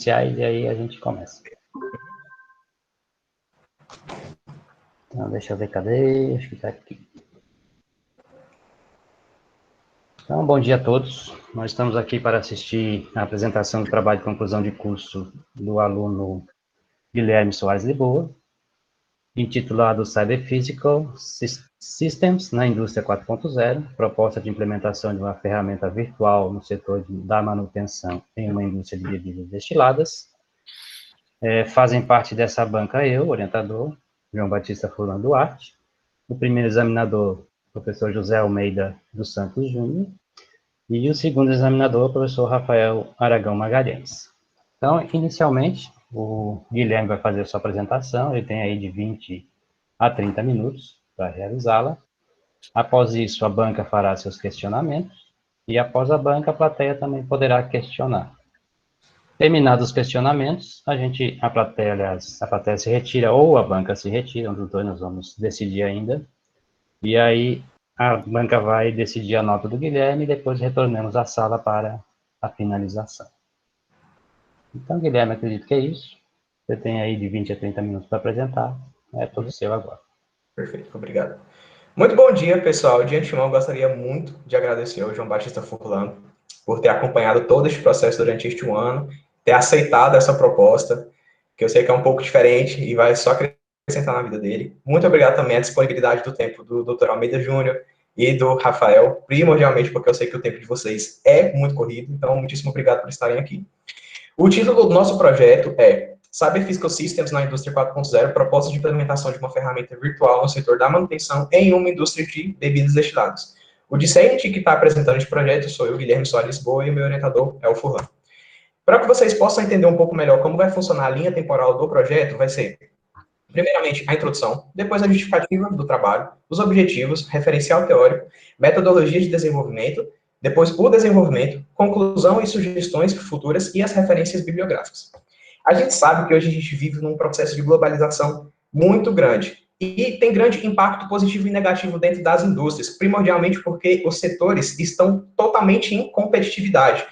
iniciais e aí a gente começa. Então, deixa eu ver, cadê? Acho que está aqui. Então, bom dia a todos. Nós estamos aqui para assistir a apresentação do trabalho de conclusão de curso do aluno Guilherme Soares Lisboa, intitulado Cyber Physical Systems na Indústria 4.0, proposta de implementação de uma ferramenta virtual no setor da manutenção em uma indústria de bebidas destiladas. Fazem parte dessa banca eu, orientador, João Batista Furlan Duarte, o primeiro examinador, professor José Almeida dos Santos Júnior, e o segundo examinador, professor Rafael Aragão Magalhães. Então, inicialmente, o Guilherme vai fazer a sua apresentação, ele tem aí de 20 a 30 minutos para realizá-la. Após isso, a banca fará seus questionamentos, e após a banca, a plateia também poderá questionar. Terminados os questionamentos, a plateia se retira ou a banca se retira, um dos dois nós vamos decidir ainda. E aí a banca vai decidir a nota do Guilherme e depois retornamos à sala para a finalização. Então, Guilherme, acredito que é isso. Você tem aí de 20 a 30 minutos para apresentar. É todo seu agora. Perfeito, obrigado. Muito bom dia, pessoal. De antemão, eu gostaria muito de agradecer ao João Batista Furlan por ter acompanhado todo este processo durante este ano, ter aceitado essa proposta, que eu sei que é um pouco diferente e vai só acrescentar na vida dele. Muito obrigado também à disponibilidade do tempo do Dr. Almeida Júnior e do Rafael, primordialmente porque eu sei que o tempo de vocês é muito corrido, então muitíssimo obrigado por estarem aqui. O título do nosso projeto é Cyber Physical Systems na Indústria 4.0, proposta de implementação de uma ferramenta virtual no setor da manutenção em uma indústria de bebidas destiladas. O discente que está apresentando este projeto sou eu, Guilherme Soares Lisboa, e o meu orientador é o Furlan. Para que vocês possam entender um pouco melhor como vai funcionar a linha temporal do projeto, vai ser, primeiramente, a introdução, depois a justificativa do trabalho, os objetivos, referencial teórico, metodologia de desenvolvimento, depois o desenvolvimento, conclusão e sugestões futuras e as referências bibliográficas. A gente sabe que hoje a gente vive num processo de globalização muito grande e tem grande impacto positivo e negativo dentro das indústrias, primordialmente porque os setores estão totalmente em competitividade,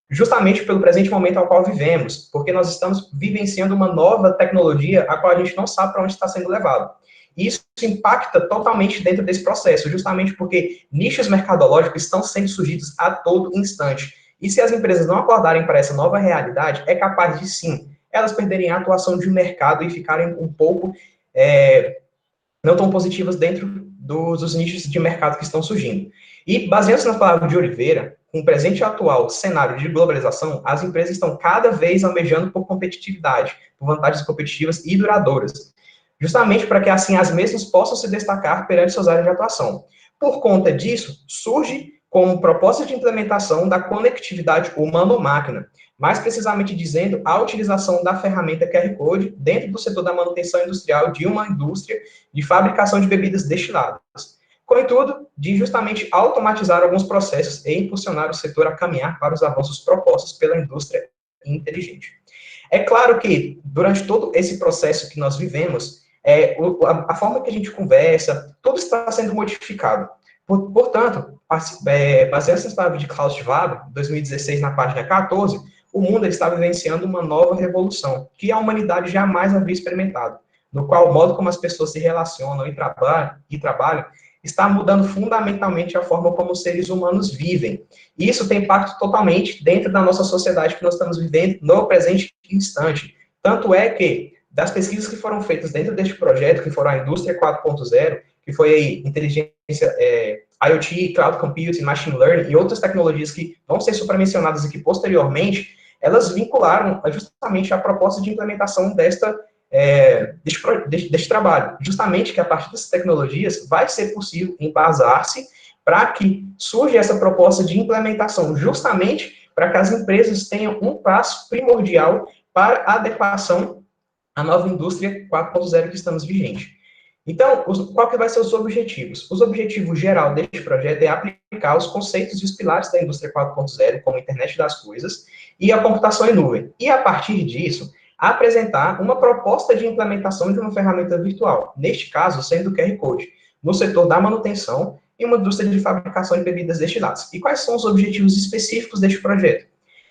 justamente pelo presente momento ao qual vivemos, porque nós estamos vivenciando uma nova tecnologia a qual a gente não sabe para onde está sendo levado. E isso impacta totalmente dentro desse processo, justamente porque nichos mercadológicos estão sendo surgidos a todo instante. E se as empresas não acordarem para essa nova realidade, é capaz de, sim, elas perderem a atuação de mercado e ficarem um pouco não tão positivas dentro dos nichos de mercado que estão surgindo. E, baseando-se nas palavras de Oliveira, com o presente e atual cenário de globalização, as empresas estão cada vez almejando por competitividade, por vantagens competitivas e duradouras, justamente para que, assim, as mesmas possam se destacar perante suas áreas de atuação. Por conta disso, surge como proposta de implementação da conectividade humano-máquina, mais precisamente dizendo, a utilização da ferramenta QR Code dentro do setor da manutenção industrial de uma indústria de fabricação de bebidas destiladas. Contudo, de justamente automatizar alguns processos e impulsionar o setor a caminhar para os avanços propostos pela indústria inteligente. É claro que, durante todo esse processo que nós vivemos, a forma que a gente conversa, tudo está sendo modificado. Portanto, baseado nas palavras de Klaus Schwab, 2016, na página 14, o mundo está vivenciando uma nova revolução, que a humanidade jamais havia experimentado, no qual o modo como as pessoas se relacionam e trabalham está mudando fundamentalmente a forma como os seres humanos vivem. E isso tem impacto totalmente dentro da nossa sociedade que nós estamos vivendo no presente instante. Tanto é que, das pesquisas que foram feitas dentro deste projeto, que foram a Indústria 4.0, que foi aí inteligência, IoT, Cloud Computing, Machine Learning e outras tecnologias que vão ser supramencionadas aqui posteriormente, elas vincularam justamente a proposta de implementação deste trabalho. Justamente que a partir dessas tecnologias vai ser possível embasar-se para que surja essa proposta de implementação, justamente para que as empresas tenham um passo primordial para a adequação à nova indústria 4.0 que estamos vigente. Então, qual que vai ser os objetivos? Os objetivos geral deste projeto é aplicar os conceitos e os pilares da indústria 4.0, como a internet das coisas e a computação em nuvem. E, a partir disso, apresentar uma proposta de implementação de uma ferramenta virtual, neste caso, sendo o QR Code, no setor da manutenção e uma indústria de fabricação de bebidas destiladas. E quais são os objetivos específicos deste projeto?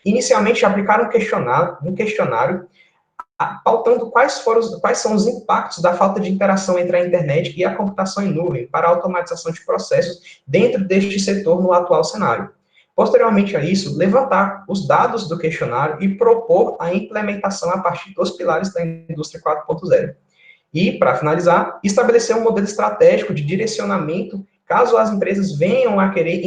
inicialmente aplicaram um questionário pautando quais são os impactos da falta de interação entre a internet e a computação em nuvem para a automatização de processos dentro deste setor no atual cenário. Posteriormente a isso, levantar os dados do questionário e propor a implementação a partir dos pilares da indústria 4.0. E, para finalizar, estabelecer um modelo estratégico de direcionamento caso as empresas venham a querer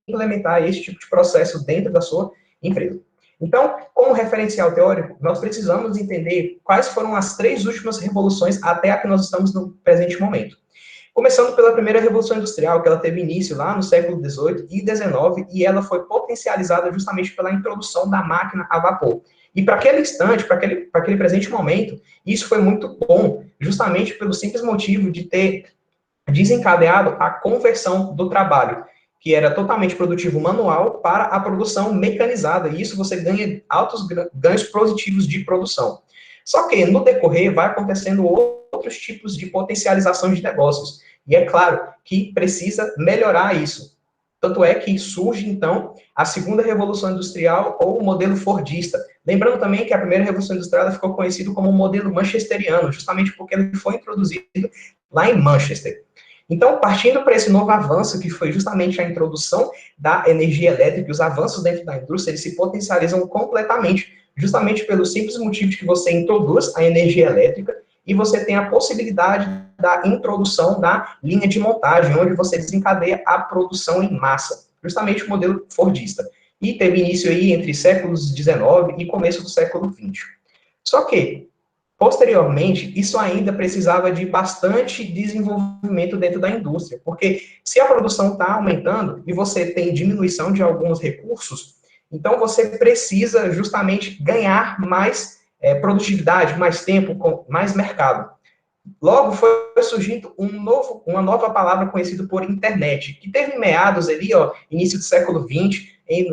implementar esse tipo de processo dentro da sua empresa. Então, como referencial teórico, nós precisamos entender quais foram as 3 últimas revoluções até a que nós estamos no presente momento. Começando pela primeira revolução industrial, que ela teve início lá no século XVIII e XIX, e ela foi potencializada justamente pela introdução da máquina a vapor. E para aquele instante, para aquele presente momento, isso foi muito bom, justamente pelo simples motivo de ter desencadeado a conversão do trabalho, que era totalmente produtivo manual, para a produção mecanizada, e isso você ganha altos ganhos positivos de produção. Só que, no decorrer, vai acontecendo outros tipos de potencialização de negócios, e é claro que precisa melhorar isso. Tanto é que surge, então, a segunda revolução industrial, ou o modelo fordista. Lembrando também que a primeira revolução industrial ficou conhecida como o modelo manchesteriano, justamente porque ele foi introduzido lá em Manchester. Então, partindo para esse novo avanço, que foi justamente a introdução da energia elétrica, e os avanços dentro da indústria, eles se potencializam completamente, justamente pelo simples motivo de que você introduz a energia elétrica e você tem a possibilidade da introdução da linha de montagem, onde você desencadeia a produção em massa, justamente o modelo fordista. E teve início aí entre séculos XIX e começo do século XX. Só que, posteriormente, isso ainda precisava de bastante desenvolvimento dentro da indústria, porque se a produção está aumentando e você tem diminuição de alguns recursos, então você precisa justamente ganhar mais produtividade, mais tempo, mais mercado. Logo foi surgindo uma nova palavra conhecida por internet, que teve meados ali, início do século XX,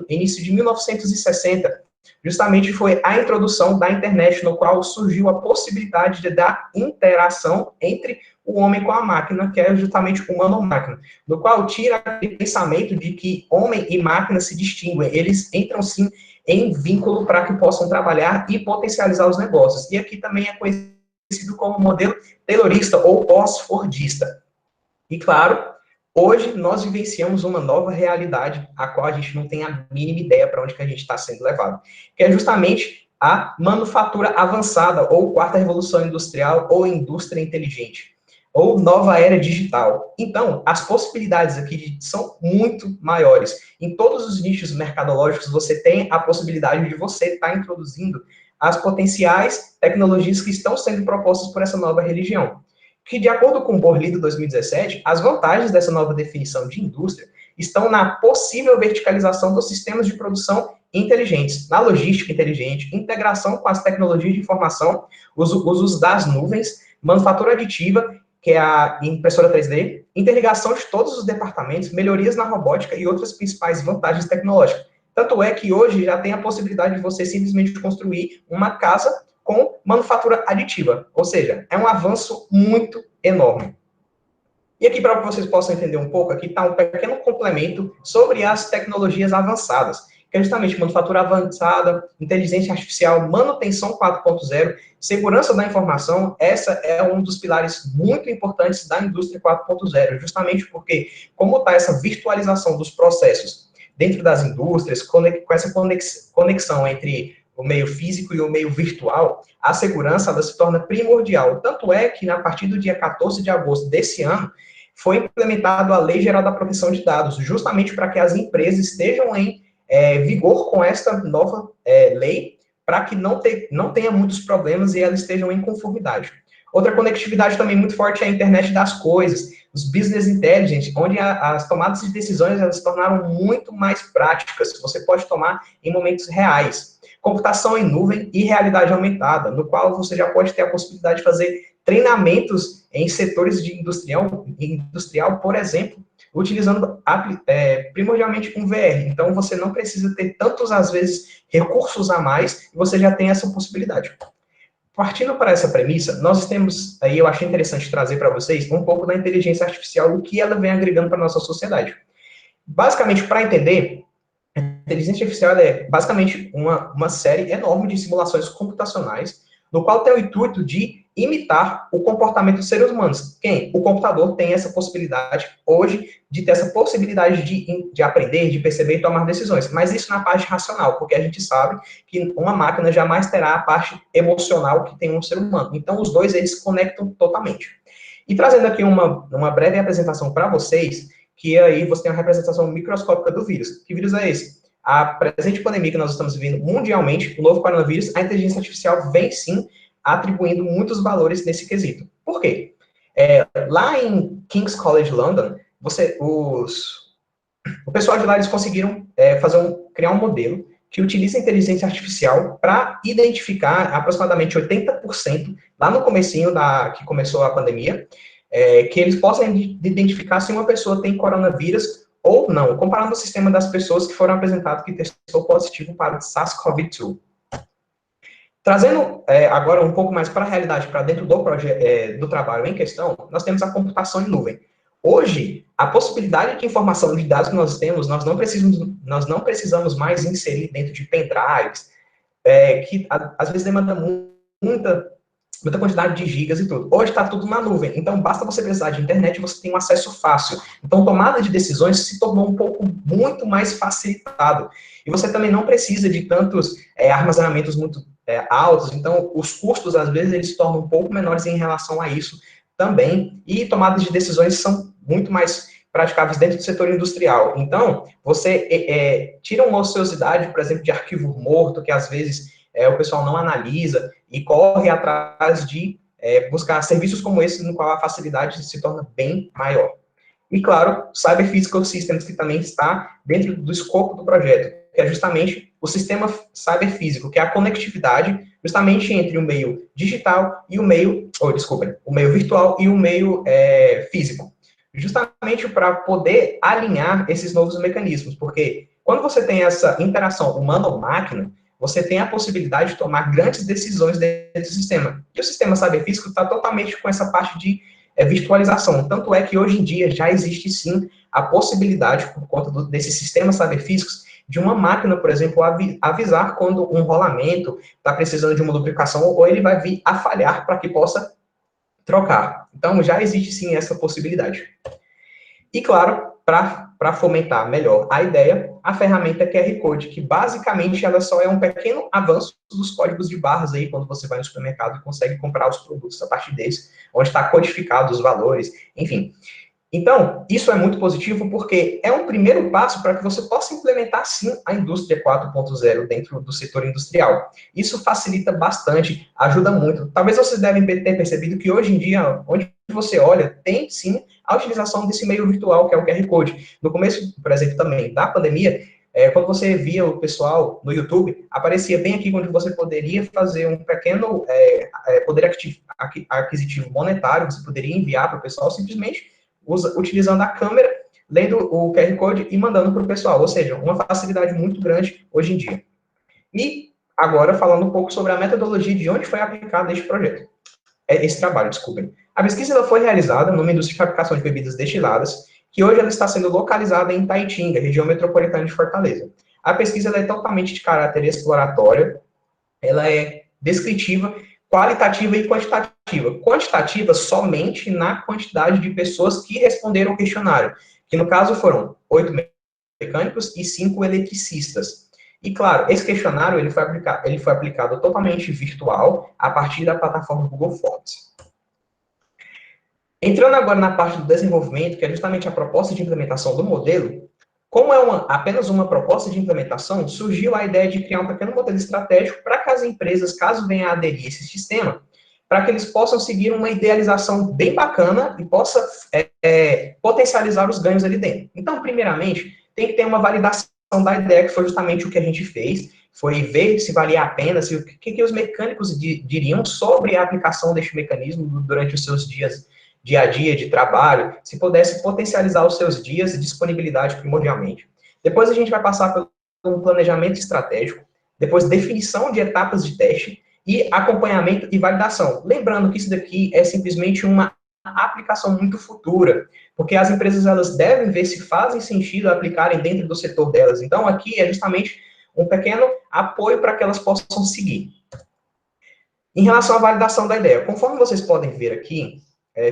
início de 1960, justamente foi a introdução da internet, no qual surgiu a possibilidade da interação entre o homem com a máquina, que é justamente o humano-máquina, no qual tira aquele pensamento de que homem e máquina se distinguem, eles entram sim em vínculo para que possam trabalhar e potencializar os negócios. E aqui também é conhecido como modelo taylorista ou pós-fordista. E claro, hoje nós vivenciamos uma nova realidade, a qual a gente não tem a mínima ideia para onde que a gente está sendo levado, que é justamente a manufatura avançada, ou quarta revolução industrial, ou indústria inteligente, ou nova era digital. Então, as possibilidades aqui são muito maiores. Em todos os nichos mercadológicos, você tem a possibilidade de você estar introduzindo as potenciais tecnologias que estão sendo propostas por essa nova religião. Que, de acordo com o Borlito 2017, as vantagens dessa nova definição de indústria estão na possível verticalização dos sistemas de produção inteligentes, na logística inteligente, integração com as tecnologias de informação, os usos das nuvens, manufatura aditiva, que é a impressora 3D, interligação de todos os departamentos, melhorias na robótica e outras principais vantagens tecnológicas. Tanto é que hoje já tem a possibilidade de você simplesmente construir uma casa com manufatura aditiva, ou seja, é um avanço muito enorme. E aqui, para que vocês possam entender um pouco, aqui está um pequeno complemento sobre as tecnologias avançadas, que é justamente manufatura avançada, inteligência artificial, manutenção 4.0, segurança da informação. Essa é um dos pilares muito importantes da indústria 4.0, justamente porque, como está essa virtualização dos processos dentro das indústrias, com essa conexão entre o meio físico e o meio virtual, a segurança ela se torna primordial. Tanto é que, a partir do dia 14 de agosto desse ano, foi implementada a Lei Geral da Proteção de Dados, justamente para que as empresas estejam em vigor com esta nova lei, para que não tenha muitos problemas e elas estejam em conformidade. Outra conectividade também muito forte é a internet das coisas, os business intelligence, onde as tomadas de decisões elas se tornaram muito mais práticas, você pode tomar em momentos reais. Computação em nuvem e realidade aumentada, no qual você já pode ter a possibilidade de fazer treinamentos em setores de industrial, por exemplo, utilizando primordialmente um VR. Então, você não precisa ter tantos, às vezes, recursos a mais, e você já tem essa possibilidade. Partindo para essa premissa, nós temos, aí eu achei interessante trazer para vocês um pouco da inteligência artificial, o que ela vem agregando para a nossa sociedade. Basicamente, para entender, inteligência artificial é basicamente uma série enorme de simulações computacionais, no qual tem o intuito de imitar o comportamento dos seres humanos. Quem? O computador tem essa possibilidade hoje de ter essa possibilidade de aprender, de perceber e tomar decisões. Mas isso na parte racional, porque a gente sabe que uma máquina jamais terá a parte emocional que tem um ser humano. Então, os dois, eles se conectam totalmente. E trazendo aqui uma breve apresentação para vocês, que aí você tem uma representação microscópica do vírus. Que vírus é esse? A presente pandemia que nós estamos vivendo mundialmente, o novo coronavírus, a inteligência artificial vem sim atribuindo muitos valores nesse quesito. Por quê? Lá em King's College London, o pessoal de lá eles conseguiram criar um modelo que utiliza a inteligência artificial para identificar aproximadamente 80%, lá no comecinho que começou a pandemia, que eles possam identificar se uma pessoa tem coronavírus ou não, comparando o sistema das pessoas que foram apresentadas que testou positivo para o SARS-CoV-2. Trazendo agora um pouco mais para a realidade, para dentro do trabalho em questão, nós temos a computação em nuvem. Hoje, a possibilidade de informação de dados que nós temos, nós não precisamos mais inserir dentro de pendrives, que às vezes demanda muita quantidade de gigas e tudo. Hoje está tudo na nuvem, então basta você precisar de internet e você tem um acesso fácil. Então, tomada de decisões se tornou muito mais facilitado. E você também não precisa de tantos armazenamentos muito altos, então os custos, às vezes, eles se tornam um pouco menores em relação a isso também, e tomadas de decisões são muito mais praticáveis dentro do setor industrial. Então, você tira uma ociosidade, por exemplo, de arquivo morto, que às vezes o pessoal não analisa, e corre atrás de buscar serviços como esse, no qual a facilidade se torna bem maior. E, claro, Cyber Physical Systems, que também está dentro do escopo do projeto, que é justamente o sistema cyberfísico, que é a conectividade justamente entre o meio digital e o meio virtual e o meio físico. Justamente para poder alinhar esses novos mecanismos, porque quando você tem essa interação humano-máquina, você tem a possibilidade de tomar grandes decisões dentro do sistema. E o sistema cyberfísico está totalmente com essa parte de virtualização. Tanto é que hoje em dia já existe sim a possibilidade, por conta desses sistemas cyberfísicos, de uma máquina, por exemplo, avisar quando um rolamento está precisando de uma lubrificação ou ele vai vir a falhar para que possa trocar. Então, já existe sim essa possibilidade. E, claro, para fomentar melhor a ideia, a ferramenta QR Code, que basicamente ela só é um pequeno avanço dos códigos de barras aí, quando você vai no supermercado e consegue comprar os produtos a partir desse, onde está codificado os valores, enfim. Então, isso é muito positivo porque é um primeiro passo para que você possa implementar, sim, a indústria 4.0 dentro do setor industrial. Isso facilita bastante, ajuda muito. Talvez vocês devem ter percebido que hoje em dia, onde você olha, tem, sim, a utilização desse meio virtual, que é o QR Code. No começo, por exemplo, também, da pandemia, quando você via o pessoal no YouTube, aparecia bem aqui onde você poderia fazer um pequeno poder aquisitivo monetário, você poderia enviar para o pessoal simplesmente utilizando a câmera, lendo o QR Code e mandando para o pessoal, ou seja, uma facilidade muito grande hoje em dia. E agora falando um pouco sobre a metodologia de onde foi aplicado esse trabalho, desculpem. A pesquisa ela foi realizada numa indústria de fabricação de bebidas destiladas, que hoje ela está sendo localizada em Taitinga, região metropolitana de Fortaleza. A pesquisa ela é totalmente de caráter exploratório, ela é descritiva, qualitativa e quantitativa. Quantitativa somente na quantidade de pessoas que responderam o questionário, que no caso foram 8 mecânicos e 5 eletricistas. E claro, esse questionário ele foi aplicado totalmente virtual a partir da plataforma Google Forms. Entrando agora na parte do desenvolvimento, que é justamente a proposta de implementação do modelo, como é apenas uma proposta de implementação, surgiu a ideia de criar um pequeno modelo estratégico para que as empresas, caso venham a aderir a esse sistema, para que eles possam seguir uma idealização bem bacana e possa potencializar os ganhos ali dentro. Então, primeiramente, tem que ter uma validação da ideia, que foi justamente o que a gente fez, foi ver se valia a pena, se, o que os mecânicos diriam sobre a aplicação deste mecanismo durante os seus dia a dia de trabalho, se pudesse potencializar os seus dias e disponibilidade primordialmente. Depois a gente vai passar por um planejamento estratégico, depois definição de etapas de teste e acompanhamento e validação. Lembrando que isso daqui é simplesmente uma aplicação muito futura, porque as empresas elas devem ver se fazem sentido aplicarem dentro do setor delas. Então, aqui é justamente um pequeno apoio para que elas possam seguir. Em relação à validação da ideia, conforme vocês podem ver aqui,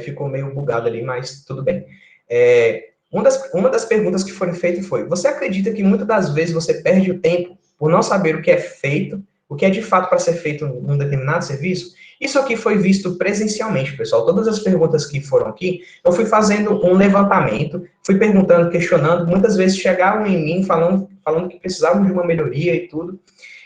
ficou meio bugado ali, mas tudo bem. Uma das perguntas que foram feitas foi: você acredita que muitas das vezes você perde o tempo por não saber o que é feito, o que é de fato para ser feito num determinado serviço? Isso aqui foi visto presencialmente, pessoal. Todas as perguntas que foram aqui, eu fui fazendo um levantamento, fui perguntando, questionando, muitas vezes chegavam em mim falando que precisavam de uma melhoria e tudo.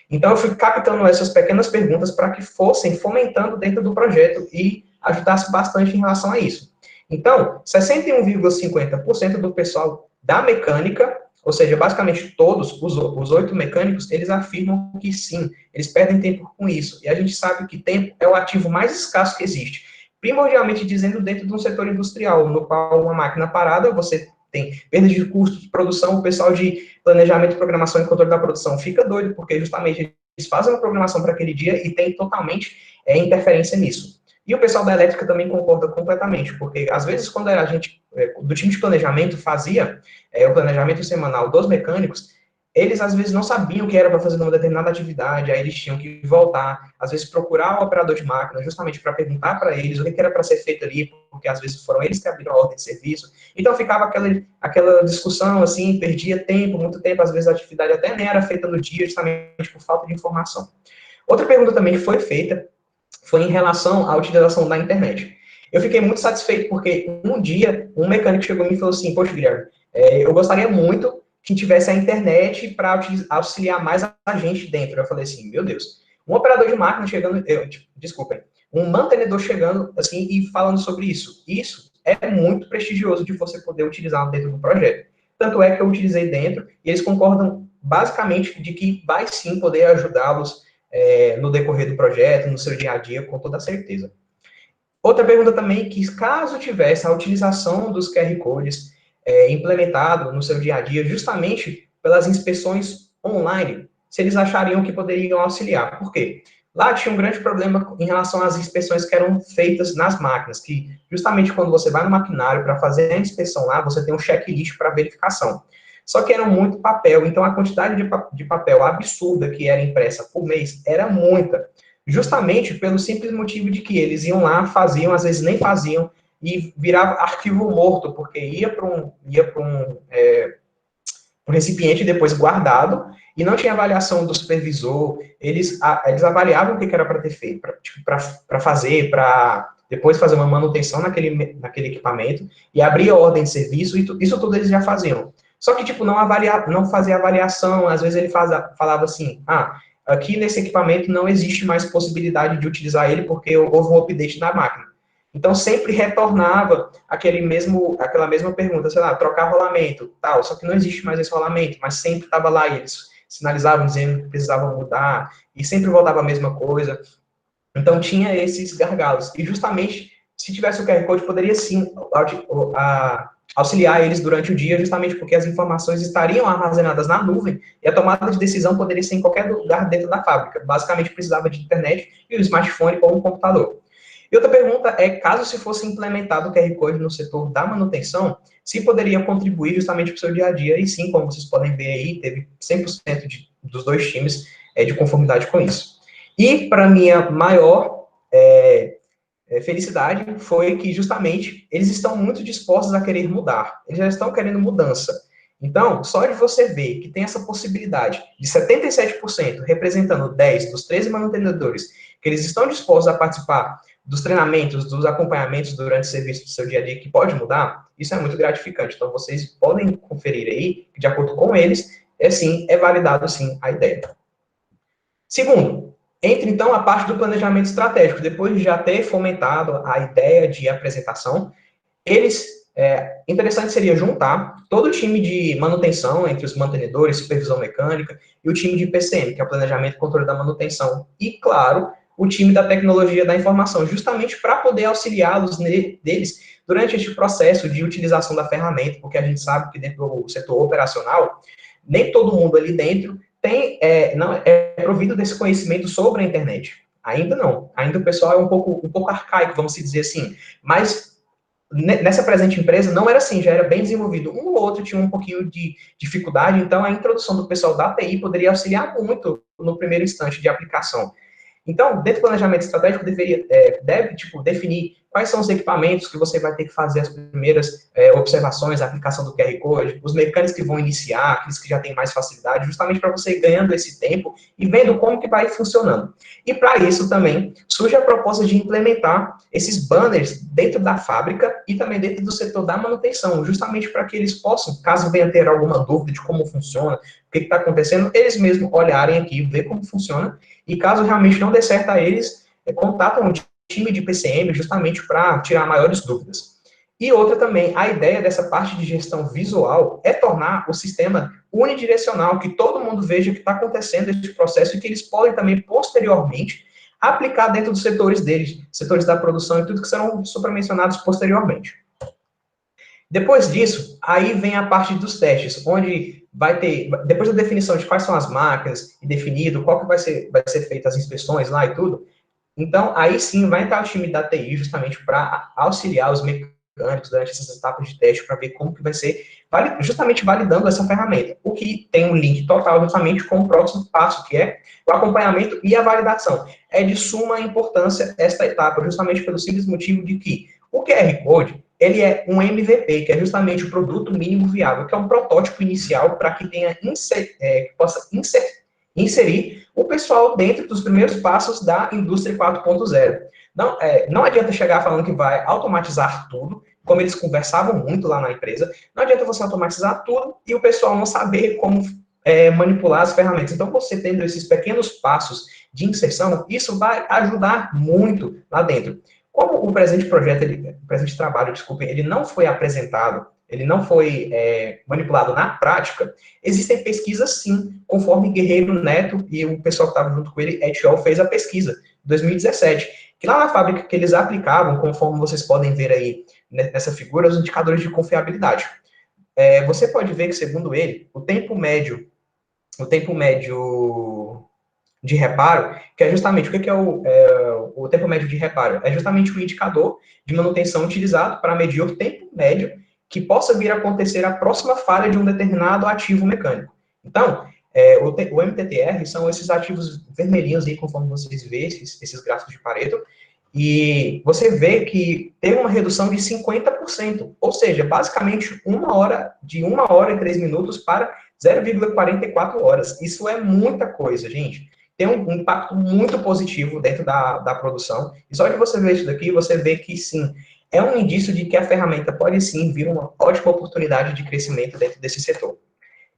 Então, eu fui captando essas pequenas perguntas para que fossem fomentando dentro do projeto e ajudasse bastante em relação a isso. Então, 61,50% do pessoal da mecânica, ou seja, basicamente todos os 8 mecânicos, eles afirmam que sim, eles perdem tempo com isso. E a gente sabe que tempo é o ativo mais escasso que existe. Primordialmente dizendo dentro de um setor industrial, no qual uma máquina parada, você tem perda de custo de produção, o pessoal de planejamento, programação e controle da produção fica doido, porque justamente eles fazem uma programação para aquele dia e tem totalmente interferência nisso. E o pessoal da elétrica também concorda completamente, porque às vezes quando a gente, do time de planejamento, fazia o planejamento semanal dos mecânicos, eles às vezes não sabiam o que era para fazer uma determinada atividade, aí eles tinham que voltar, às vezes procurar o operador de máquina, justamente para perguntar para eles o que era para ser feito ali, porque às vezes foram eles que abriram a ordem de serviço. Então ficava aquela discussão, assim, perdia tempo, muito tempo, às vezes a atividade até nem era feita no dia, justamente por falta de informação. Outra pergunta também que foi feita foi em relação à utilização da internet. Eu fiquei muito satisfeito porque um dia um mecânico chegou em mim e falou assim: poxa, Guilherme, eu gostaria muito que tivesse a internet para auxiliar mais a gente dentro. Eu falei assim: meu Deus, um operador de máquina chegando, desculpem, um mantenedor chegando assim e falando sobre isso. Isso é muito prestigioso de você poder utilizar dentro do projeto. Tanto é que eu utilizei dentro e eles concordam basicamente de que vai sim poder ajudá-los no decorrer do projeto, no seu dia a dia, com toda certeza. Outra pergunta também, que caso tivesse a utilização dos QR Codes implementado no seu dia a dia, justamente pelas inspeções online, se eles achariam que poderiam auxiliar. Por quê? Lá tinha um grande problema em relação às inspeções que eram feitas nas máquinas, que justamente quando você vai no maquinário para fazer a inspeção lá, você tem um checklist para verificação. Só que era muito papel, então a quantidade de papel absurda que era impressa por mês era muita. Justamente pelo simples motivo de que eles iam lá, faziam, às vezes nem faziam, e virava arquivo morto, porque ia para um recipiente depois guardado, e não tinha avaliação do supervisor, eles avaliavam o que era para ter feito, para fazer, para depois fazer uma manutenção naquele equipamento, e abrir a ordem de serviço, e isso tudo eles já faziam. Só que, tipo, não fazia avaliação, às vezes ele falava assim, aqui nesse equipamento não existe mais possibilidade de utilizar ele porque houve um update da máquina. Então, sempre retornava aquela mesma pergunta, sei lá, trocar rolamento, tal, só que não existe mais esse rolamento, mas sempre estava lá e eles sinalizavam dizendo que precisavam mudar, e sempre voltava a mesma coisa. Então, tinha esses gargalos. E, justamente, se tivesse o QR Code, poderia, sim, auxiliar eles durante o dia, justamente porque as informações estariam armazenadas na nuvem e a tomada de decisão poderia ser em qualquer lugar dentro da fábrica. Basicamente, precisava de internet e um smartphone ou um computador. E outra pergunta é, caso se fosse implementado o QR Code no setor da manutenção, se poderia contribuir justamente para o seu dia a dia, e sim, como vocês podem ver aí, teve 100% dos dois times de conformidade com isso. E, para minha maior felicidade, foi que, justamente, eles estão muito dispostos a querer mudar. Eles já estão querendo mudança. Então, só de você ver que tem essa possibilidade de 77% representando 10 dos 13 mantenedores, que eles estão dispostos a participar dos treinamentos, dos acompanhamentos durante o serviço do seu dia a dia, que pode mudar, isso é muito gratificante. Então, vocês podem conferir aí, que de acordo com eles, é validado, sim, a ideia. Segundo, entre, então, a parte do planejamento estratégico. Depois de já ter fomentado a ideia de apresentação, interessante seria juntar todo o time de manutenção, entre os mantenedores, supervisão mecânica, e o time de PCM, que é o planejamento e controle da manutenção. E, claro, o time da tecnologia da informação, justamente para poder auxiliá-los deles durante este processo de utilização da ferramenta, porque a gente sabe que dentro do setor operacional, nem todo mundo ali dentro não é provido desse conhecimento sobre a internet. Ainda não. Ainda o pessoal é um pouco arcaico, vamos dizer assim. Mas nessa presente empresa não era assim, já era bem desenvolvido. Um ou outro tinha um pouquinho de dificuldade, então a introdução do pessoal da TI poderia auxiliar muito no primeiro instante de aplicação. Então, dentro do planejamento estratégico, deve definir quais são os equipamentos que você vai ter que fazer as primeiras observações, a aplicação do QR Code, os mecânicos que vão iniciar, aqueles que já têm mais facilidade, justamente para você ir ganhando esse tempo e vendo como que vai funcionando. E para isso também surge a proposta de implementar esses banners dentro da fábrica e também dentro do setor da manutenção, justamente para que eles possam, caso venha ter alguma dúvida de como funciona, o que está acontecendo, eles mesmos olharem aqui, ver como funciona, e caso realmente não dê certo a eles, contatam um time de PCM justamente para tirar maiores dúvidas. E outra também, a ideia dessa parte de gestão visual é tornar o sistema unidirecional, que todo mundo veja o que está acontecendo nesse processo e que eles podem também, posteriormente, aplicar dentro dos setores deles, setores da produção e tudo que serão supramencionados posteriormente. Depois disso, aí vem a parte dos testes, onde vai ter, depois da definição de quais são as máquinas e definido qual que vai ser feita as inspeções lá e tudo, então aí sim vai entrar o time da TI justamente para auxiliar os mecânicos durante essas etapas de teste para ver como que vai ser, justamente validando essa ferramenta, o que tem um link total justamente com o próximo passo, que é o acompanhamento e a validação. É de suma importância esta etapa, justamente pelo simples motivo de que o QR Code, ele é um MVP, que é justamente o produto mínimo viável, que é um protótipo inicial para que tenha que possa inserir o pessoal dentro dos primeiros passos da indústria 4.0. Não adianta chegar falando que vai automatizar tudo, como eles conversavam muito lá na empresa, não adianta você automatizar tudo e o pessoal não saber como manipular as ferramentas. Então, você tendo esses pequenos passos de inserção, isso vai ajudar muito lá dentro. Como o presente projeto, o presente trabalho, desculpem, ele não foi apresentado, ele não foi manipulado na prática, existem pesquisas sim, conforme Guerreiro Neto e o pessoal que estava junto com ele, et al., fez a pesquisa, em 2017, que lá na fábrica que eles aplicavam, conforme vocês podem ver aí nessa figura, os indicadores de confiabilidade. Você pode ver que, segundo ele, o tempo médio de reparo, que é justamente, o que é o tempo médio de reparo? É justamente o indicador de manutenção utilizado para medir o tempo médio que possa vir a acontecer a próxima falha de um determinado ativo mecânico. Então, o MTTR são esses ativos vermelhinhos aí, conforme vocês veem, esses gráficos de Pareto, e você vê que tem uma redução de 50%, ou seja, basicamente de 1 hora e 3 minutos para 0,44 horas. Isso é muita coisa, gente. Tem um impacto muito positivo dentro da produção. E só de você ver isso daqui, você vê que sim, é um indício de que a ferramenta pode sim vir uma ótima oportunidade de crescimento dentro desse setor.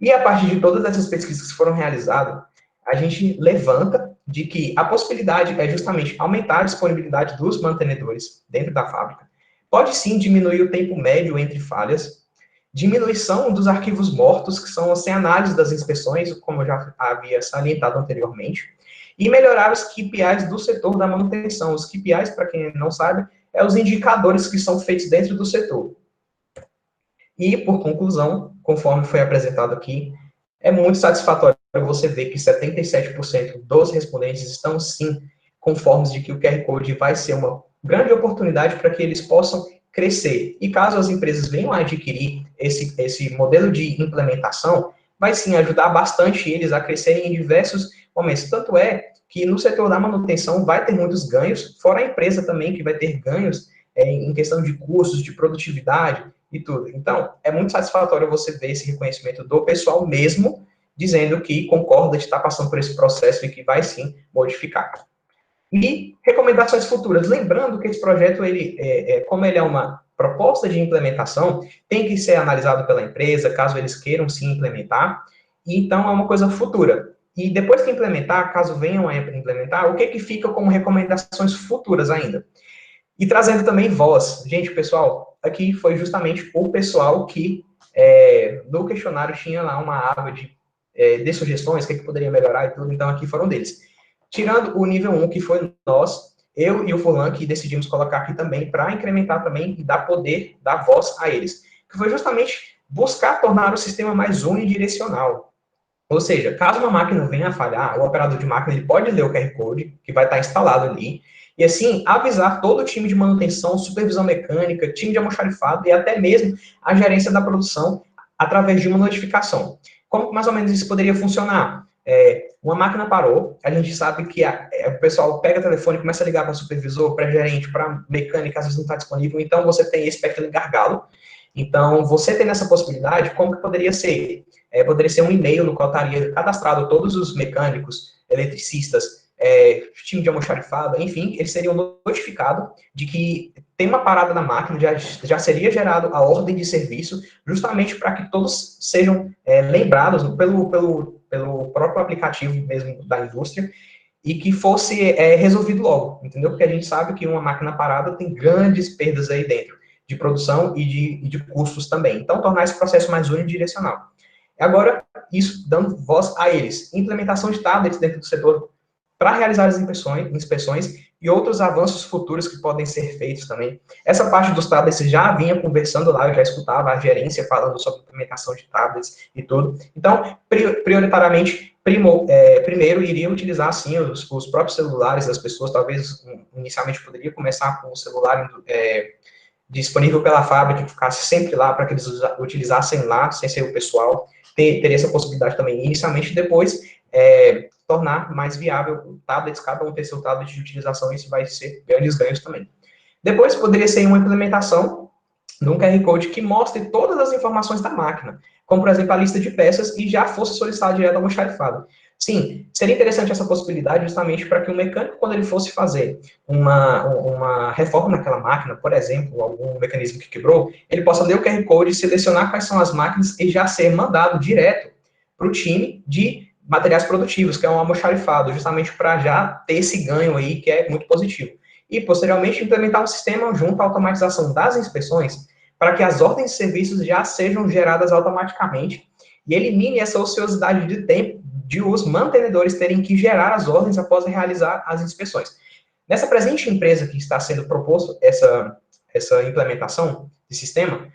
E a partir de todas essas pesquisas que foram realizadas, a gente levanta de que a possibilidade é justamente aumentar a disponibilidade dos mantenedores dentro da fábrica. Pode sim diminuir o tempo médio entre falhas, diminuição dos arquivos mortos, que são sem análise das inspeções, como eu já havia salientado anteriormente, e melhorar os KPIs do setor da manutenção. Os KPIs, para quem não sabe, é os indicadores que são feitos dentro do setor. E, por conclusão, conforme foi apresentado aqui, é muito satisfatório você ver que 77% dos respondentes estão, sim, conformes de que o QR Code vai ser uma grande oportunidade para que eles possam crescer. E caso as empresas venham a adquirir esse modelo de implementação, vai, sim, ajudar bastante eles a crescerem em diversos momentos. Tanto é que no setor da manutenção vai ter muitos ganhos, fora a empresa também, que vai ter ganhos em questão de custos, de produtividade, e tudo. Então, é muito satisfatório você ver esse reconhecimento do pessoal mesmo, dizendo que concorda de estar passando por esse processo e que vai sim modificar. E recomendações futuras. Lembrando que esse projeto, como ele é uma proposta de implementação, tem que ser analisado pela empresa, caso eles queiram sim implementar, e então é uma coisa futura. E depois que implementar, caso venham a implementar, o que fica como recomendações futuras ainda? E trazendo também voz. Gente, pessoal, aqui foi justamente o pessoal que no questionário tinha lá uma aba de sugestões, o que poderia melhorar e tudo, então aqui foram deles. Tirando o nível 1, que foi nós, eu e o Furlan, que decidimos colocar aqui também, para incrementar também e dar poder, dar voz a eles. Que foi justamente buscar tornar o sistema mais unidirecional. Ou seja, caso uma máquina venha a falhar, o operador de máquina ele pode ler o QR Code, que vai estar instalado ali, e assim avisar todo o time de manutenção, supervisão mecânica, time de almoxarifado e até mesmo a gerência da produção através de uma notificação. Como mais ou menos isso poderia funcionar? Uma máquina parou, a gente sabe que o pessoal pega o telefone e começa a ligar para supervisor, para gerente, para mecânica, às vezes não está disponível, então você tem esse pequeno gargalo. Então, você tendo essa possibilidade, como que poderia ser? Poderia ser um e-mail no qual estaria cadastrado todos os mecânicos, eletricistas, time de almoxarifado, enfim, eles seriam notificados de que tem uma parada na máquina, já seria gerado a ordem de serviço, justamente para que todos sejam lembrados pelo próprio aplicativo mesmo da indústria, e que fosse resolvido logo, entendeu? Porque a gente sabe que uma máquina parada tem grandes perdas aí dentro, de produção e de custos também. Então, tornar esse processo mais unidirecional. Agora, isso dando voz a eles. Implementação de tablets dentro do setor para realizar as inspeções e outros avanços futuros que podem ser feitos também. Essa parte dos tablets já vinha conversando lá, eu já escutava a gerência falando sobre implementação de tablets e tudo. Então, prioritariamente, primeiro iria utilizar, sim, os próprios celulares das pessoas, talvez inicialmente poderia começar com o celular disponível pela fábrica, que ficasse sempre lá, para que eles utilizassem lá, sem ser o pessoal, teria essa possibilidade também inicialmente, depois tornar mais viável tablets, cada um ter seu tablet de utilização, isso vai ser grandes ganhos também. Depois poderia ser uma implementação de um QR Code que mostre todas as informações da máquina, como, por exemplo, a lista de peças, e já fosse solicitado direto ao almoxarifado. Sim, seria interessante essa possibilidade justamente para que o mecânico, quando ele fosse fazer uma reforma naquela máquina, por exemplo, algum mecanismo que quebrou, ele possa ler o QR Code, selecionar quais são as máquinas e já ser mandado direto para o time de materiais produtivos, que é um almoxarifado, justamente para já ter esse ganho aí, que é muito positivo. E, posteriormente, implementar um sistema junto à automatização das inspeções, para que as ordens de serviços já sejam geradas automaticamente e elimine essa ociosidade de tempo de os mantenedores terem que gerar as ordens após realizar as inspeções. Nessa presente empresa que está sendo proposto essa implementação de sistema,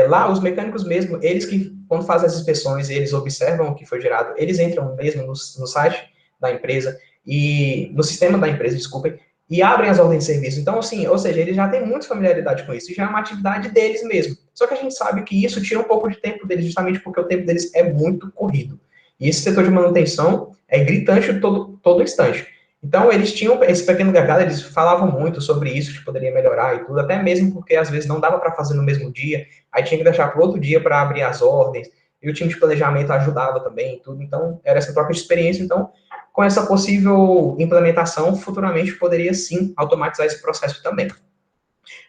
lá os mecânicos mesmo, eles que, quando fazem as inspeções, eles observam o que foi gerado, eles entram mesmo no site da empresa, e no sistema da empresa, desculpem, e abrem as ordens de serviço. Então, assim, ou seja, eles já têm muita familiaridade com isso, e já é uma atividade deles mesmo. Só que a gente sabe que isso tira um pouco de tempo deles, justamente porque o tempo deles é muito corrido. E esse setor de manutenção é gritante todo instante. Então, eles tinham esse pequeno gargalo, eles falavam muito sobre isso, que poderia melhorar e tudo, até mesmo porque às vezes não dava para fazer no mesmo dia, aí tinha que deixar para o outro dia para abrir as ordens, e o time de planejamento ajudava também e tudo. Então, era essa troca de experiência. Então, com essa possível implementação, futuramente poderia sim automatizar esse processo também.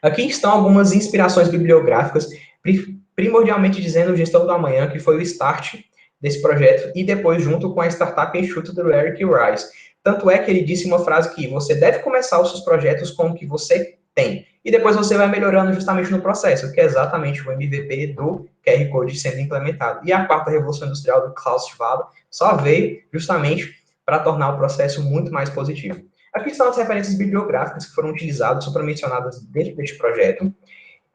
Aqui estão algumas inspirações bibliográficas, primordialmente dizendo Gestão do Amanhã, que foi o start desse projeto, e depois junto com a startup enxuta do Eric Rice. Tanto é que ele disse uma frase que você deve começar os seus projetos com o que você tem, e depois você vai melhorando justamente no processo, que é exatamente o MVP do QR Code sendo implementado. E a quarta revolução industrial do Klaus Schwab só veio justamente para tornar o processo muito mais positivo. Aqui estão as referências bibliográficas que foram utilizadas, foram mencionadas dentro deste projeto.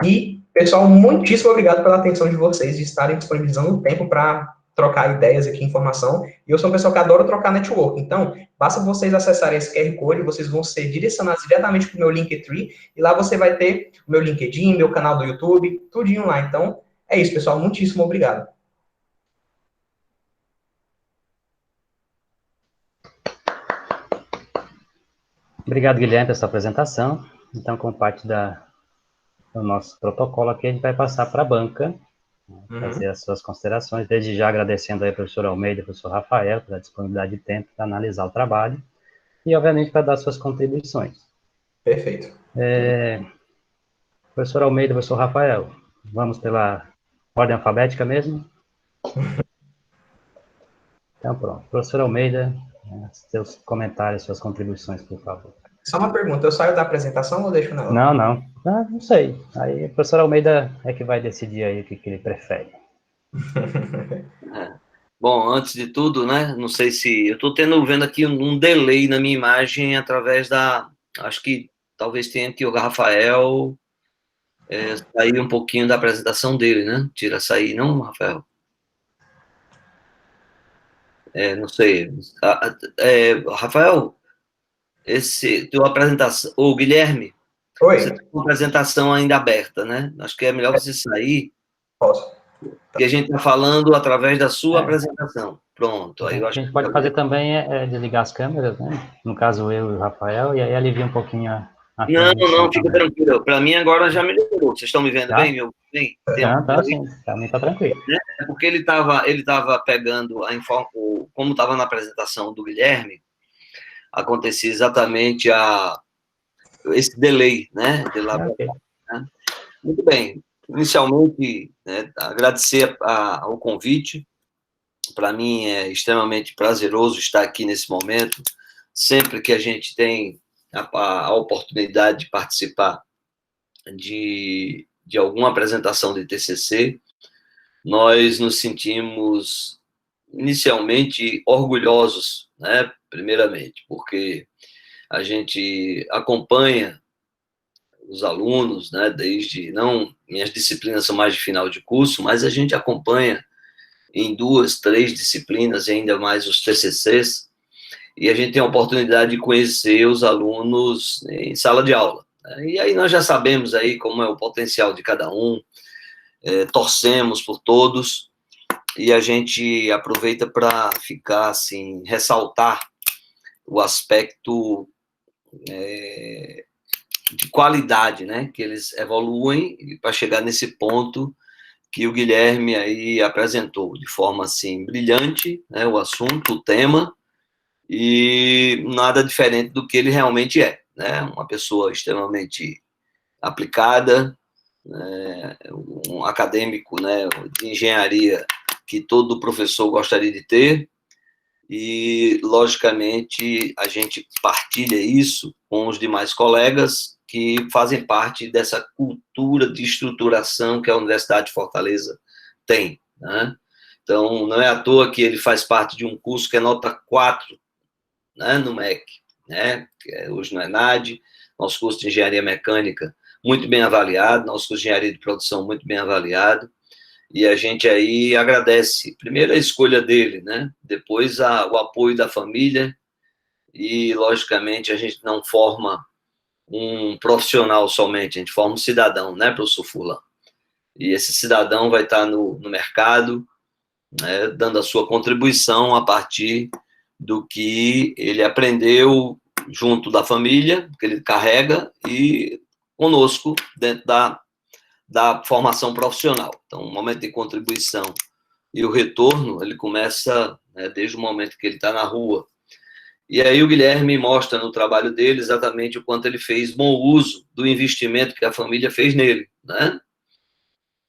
E, pessoal, muitíssimo obrigado pela atenção de vocês, de estarem disponibilizando o tempo para trocar ideias aqui, informação. E eu sou uma pessoa que adora trocar network. Então, basta vocês acessarem esse QR Code, vocês vão ser direcionados diretamente para o meu Linktree, e lá você vai ter o meu LinkedIn, meu canal do YouTube, tudinho lá. Então, é isso, pessoal. Muitíssimo obrigado. Obrigado, Guilherme, pela sua apresentação. Então, como parte do nosso protocolo aqui, a gente vai passar para a banca, fazer as suas considerações, desde já agradecendo aí ao professor Almeida e ao professor Rafael pela disponibilidade de tempo para analisar o trabalho e, obviamente, para dar suas contribuições. Perfeito. Professor Almeida e professor Rafael, vamos pela ordem alfabética mesmo? Então, pronto. Professor Almeida, seus comentários, suas contribuições, por favor. Só uma pergunta, eu saio da apresentação ou deixo nela? Não. Não sei. Aí o professor Almeida é que vai decidir aí o que ele prefere. Bom, antes de tudo, né, não sei se... Eu estou vendo aqui um delay na minha imagem através acho que talvez tenha que o Rafael sair um pouquinho da apresentação dele, né? Tira sair, não, Rafael? Não sei. Rafael, tua apresentação, ô Guilherme, você Oi, tem uma apresentação ainda aberta, né? Acho que é melhor você sair, posso. porque a gente está falando através da sua apresentação. Pronto, aí eu O acho que a que gente pode fica fazer bem. também é desligar as câmeras, né? No caso, eu e o Rafael, e aí alivia um pouquinho a Não, transmissão não, fica também. tranquilo. Para mim agora já melhorou. Vocês estão me vendo bem, Tá? meu? Bem, Então, assim, também tá tranquilo. é porque ele tava pegando como estava na apresentação do Guilherme, acontecia exatamente esse delay, né? De lá pra Ok. cá, né? Muito bem. Inicialmente, né, agradecer ao convite. Para mim é extremamente prazeroso estar aqui nesse momento. Sempre que a gente tem a oportunidade de participar de alguma apresentação de TCC, nós nos sentimos inicialmente orgulhosos, né? Primeiramente, porque a gente acompanha os alunos, né? Desde não minhas disciplinas são mais de final de curso, mas a gente acompanha em 2, 3 disciplinas, e ainda mais os TCCs, e a gente tem a oportunidade de conhecer os alunos em sala de aula. E aí nós já sabemos aí como é o potencial de cada um, torcemos por todos, e a gente aproveita para ficar assim, ressaltar o aspecto de qualidade, né, que eles evoluem para chegar nesse ponto que o Guilherme aí apresentou de forma assim brilhante, né, o assunto, o tema, e nada diferente do que ele realmente é, né, uma pessoa extremamente aplicada, né, um acadêmico, né, de engenharia que todo professor gostaria de ter, e, logicamente, a gente partilha isso com os demais colegas que fazem parte dessa cultura de estruturação que a Universidade de Fortaleza tem, né? Então, não é à toa que ele faz parte de um curso que é nota 4, né, no MEC, né? Hoje no ENAD, nosso curso de Engenharia Mecânica muito bem avaliado, nosso curso de Engenharia de Produção muito bem avaliado, e a gente aí agradece, primeiro a escolha dele, né? Depois o apoio da família, e logicamente a gente não forma um profissional somente, a gente forma um cidadão, né, professor Furlan? E esse cidadão vai estar no mercado, né, dando a sua contribuição a partir do que ele aprendeu junto da família, que ele carrega, e conosco, dentro da formação profissional. Então, o momento de contribuição e o retorno, ele começa, né, desde o momento que ele está na rua. E aí o Guilherme mostra no trabalho dele exatamente o quanto ele fez bom uso do investimento que a família fez nele, né?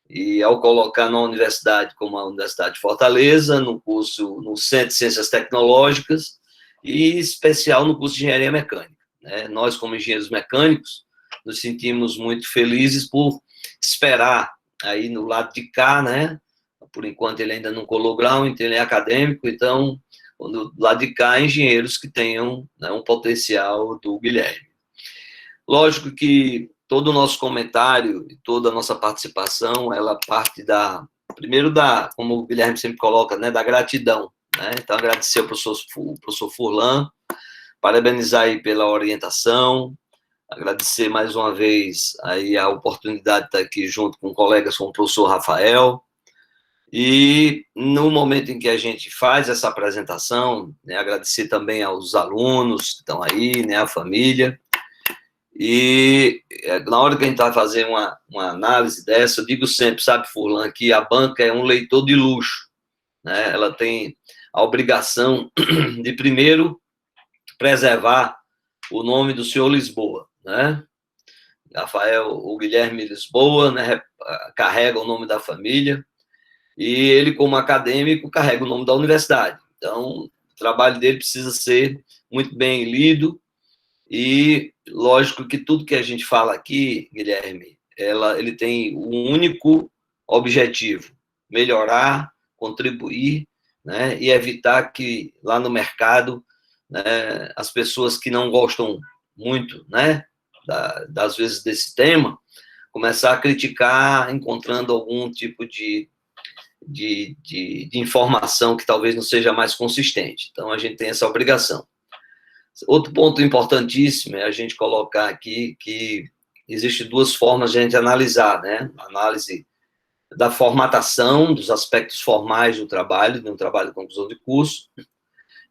E ao colocar na universidade, como a Universidade de Fortaleza, no curso, no Centro de Ciências Tecnológicas, e especial no curso de Engenharia Mecânica, né? Nós, como engenheiros mecânicos, nos sentimos muito felizes por esperar aí no lado de cá, né? Por enquanto ele ainda não colou grau, então ele é acadêmico, então do lado de cá, engenheiros que tenham, né, um potencial do Guilherme. Lógico que todo o nosso comentário e toda a nossa participação, ela parte primeiro como o Guilherme sempre coloca, né, da gratidão, né? Então, agradecer ao professor Furlan, parabenizar aí pela orientação, agradecer mais uma vez aí a oportunidade de estar aqui junto com colegas como o professor Rafael, e no momento em que a gente faz essa apresentação, né, agradecer também aos alunos que estão aí, né, a família, e na hora que a gente vai fazer uma análise dessa, eu digo sempre, sabe, Furlan, que a banca é um leitor de luxo, né? Ela tem a obrigação de, primeiro, preservar o nome do senhor Lisboa, né? Rafael, o Guilherme Lisboa, né, carrega o nome da família, e ele, como acadêmico, carrega o nome da universidade. Então, o trabalho dele precisa ser muito bem lido, e lógico que tudo que a gente fala aqui, Guilherme, ele tem um único objetivo: melhorar, contribuir, né, e evitar que lá no mercado, né, as pessoas que não gostam muito, né, das vezes desse tema, começar a criticar, encontrando algum tipo de informação que talvez não seja mais consistente. Então, a gente tem essa obrigação. Outro ponto importantíssimo é a gente colocar aqui que existem duas formas de a gente analisar, né? Análise da formatação, dos aspectos formais do trabalho, de um trabalho de conclusão de curso,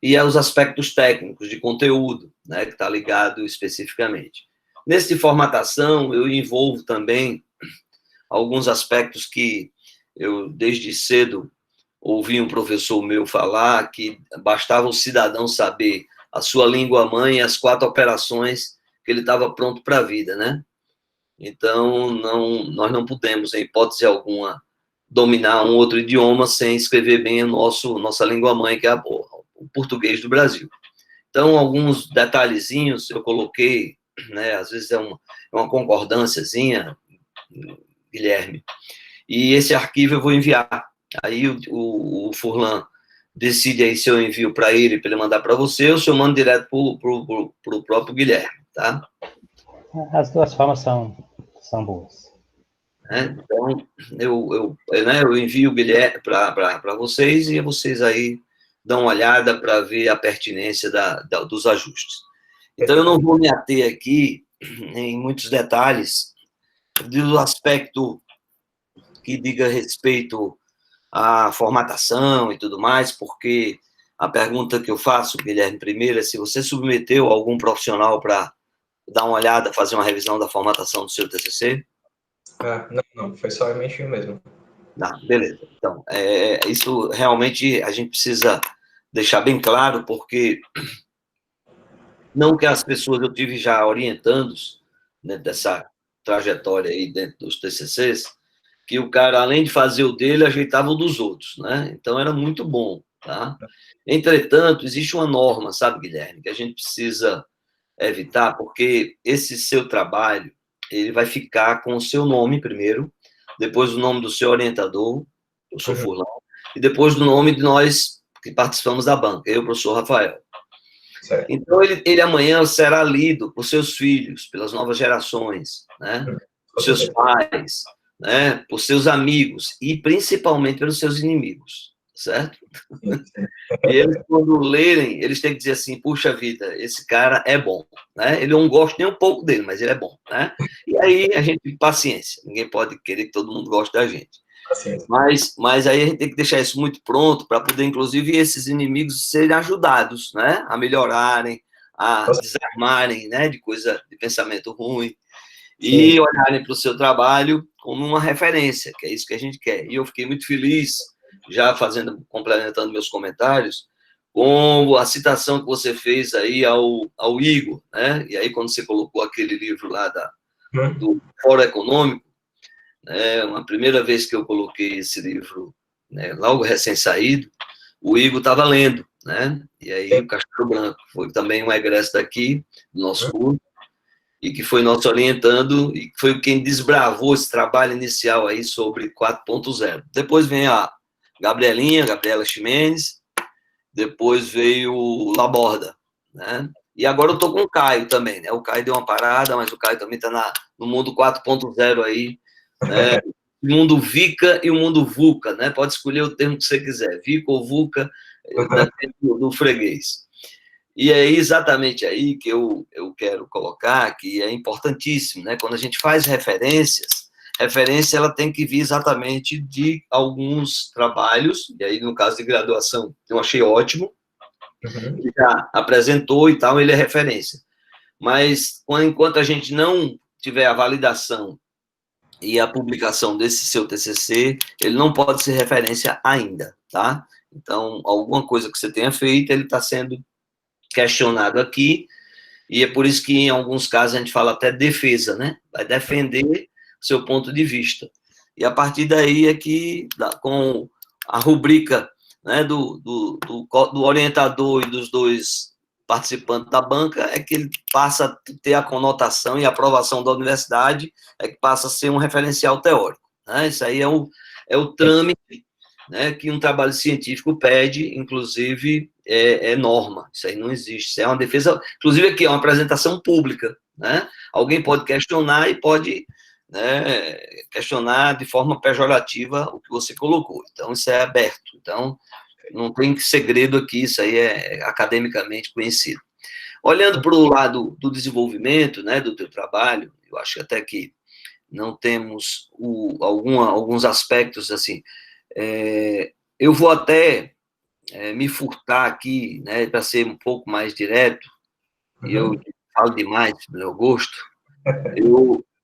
e aos aspectos técnicos de conteúdo, né, que está ligado especificamente. Nesse de formatação, eu envolvo também alguns aspectos que eu, desde cedo, ouvi um professor meu falar que bastava o cidadão saber a sua língua-mãe e as 4 operações que ele estava pronto para a vida, né? Então, nós não podemos, em hipótese alguma, dominar um outro idioma sem escrever bem nossa língua-mãe, que é o português do Brasil. Então, alguns detalhezinhos eu coloquei, né? Às vezes é uma concordânciazinha, Guilherme, e esse arquivo eu vou enviar. Aí o Furlan decide aí se eu envio para ele mandar para você, ou se eu mando direto para o próprio Guilherme, tá? As duas formas são boas. Então, eu envio o Guilherme para vocês, e vocês aí dão uma olhada para ver a pertinência dos ajustes. Então, eu não vou me ater aqui em muitos detalhes do aspecto que diga respeito à formatação e tudo mais, porque a pergunta que eu faço, Guilherme, primeiro, é se você submeteu algum profissional para dar uma olhada, fazer uma revisão da formatação do seu TCC? Não, foi somente eu mesmo. Beleza. Então, isso realmente a gente precisa deixar bem claro, porque não que as pessoas eu tive já orientando-os dentro dessa trajetória aí, dentro dos TCCs, que o cara, além de fazer o dele, ajeitava o dos outros, né? Então, era muito bom, tá? Entretanto, existe uma norma, sabe, Guilherme, que a gente precisa evitar, porque esse seu trabalho, ele vai ficar com o seu nome primeiro, depois o nome do seu orientador, o professor Furlan, e depois do nome de nós que participamos da banca, eu, o professor Rafael. Certo. Então, ele amanhã será lido por seus filhos, pelas novas gerações, né? Por seus pais, né? Por seus amigos e, principalmente, pelos seus inimigos, certo? E eles, quando lerem, eles têm que dizer assim, puxa vida, esse cara é bom, né? Ele não gosta nem um pouco dele, mas ele é bom, né? E aí, a gente, paciência, ninguém pode querer que todo mundo goste da gente. Mas aí a gente tem que deixar isso muito pronto para poder, inclusive, esses inimigos serem ajudados, né? A melhorarem, a desarmarem, né? De pensamento ruim, e olharem para o seu trabalho como uma referência, que é isso que a gente quer. E eu fiquei muito feliz, já complementando meus comentários, com a citação que você fez aí ao Igor, né? E aí, quando você colocou aquele livro lá do Fórum Econômico, uma primeira vez que eu coloquei esse livro, né, logo recém-saído, o Igor estava lendo, né? E aí o Castelo Branco foi também um egresso daqui, do nosso curso, e que foi nosso orientando, e foi quem desbravou esse trabalho inicial aí sobre 4.0. Depois vem a Gabriela Ximenes, depois veio o Laborda, né? E agora eu estou com o Caio também, né? O Caio deu uma parada, mas o Caio também está no mundo 4.0 aí, né? O mundo VICA e o mundo VUCA, né? Pode escolher o termo que você quiser, VICA ou VUCA, depende do freguês. E é exatamente aí que eu quero colocar, que é importantíssimo, né? Quando a gente faz referência ela tem que vir exatamente de alguns trabalhos, e aí no caso de graduação eu achei ótimo, ele já apresentou e tal, ele é referência. Mas enquanto a gente não tiver a validação e a publicação desse seu TCC, ele não pode ser referência ainda, tá? Então, alguma coisa que você tenha feito, ele está sendo questionado aqui, e é por isso que, em alguns casos, a gente fala até defesa, né? Vai defender seu ponto de vista. E a partir daí é que, com a rubrica, né, do orientador e dos dois participantes da banca, é que ele passa a ter a conotação e a aprovação da universidade, é que passa a ser um referencial teórico, né? Isso aí é o trâmite, né, que um trabalho científico pede, inclusive, é norma. Isso aí não existe. Isso é uma defesa, inclusive aqui, é uma apresentação pública, né? Alguém pode questionar e pode, né, questionar de forma pejorativa o que você colocou. Então, isso é aberto. Então, não tem segredo aqui, isso aí é academicamente conhecido. Olhando para o lado do desenvolvimento, né, do teu trabalho, eu acho até que não temos alguns aspectos assim. Eu vou até me furtar aqui, né, para ser um pouco mais direto, e eu falo demais, do meu gosto,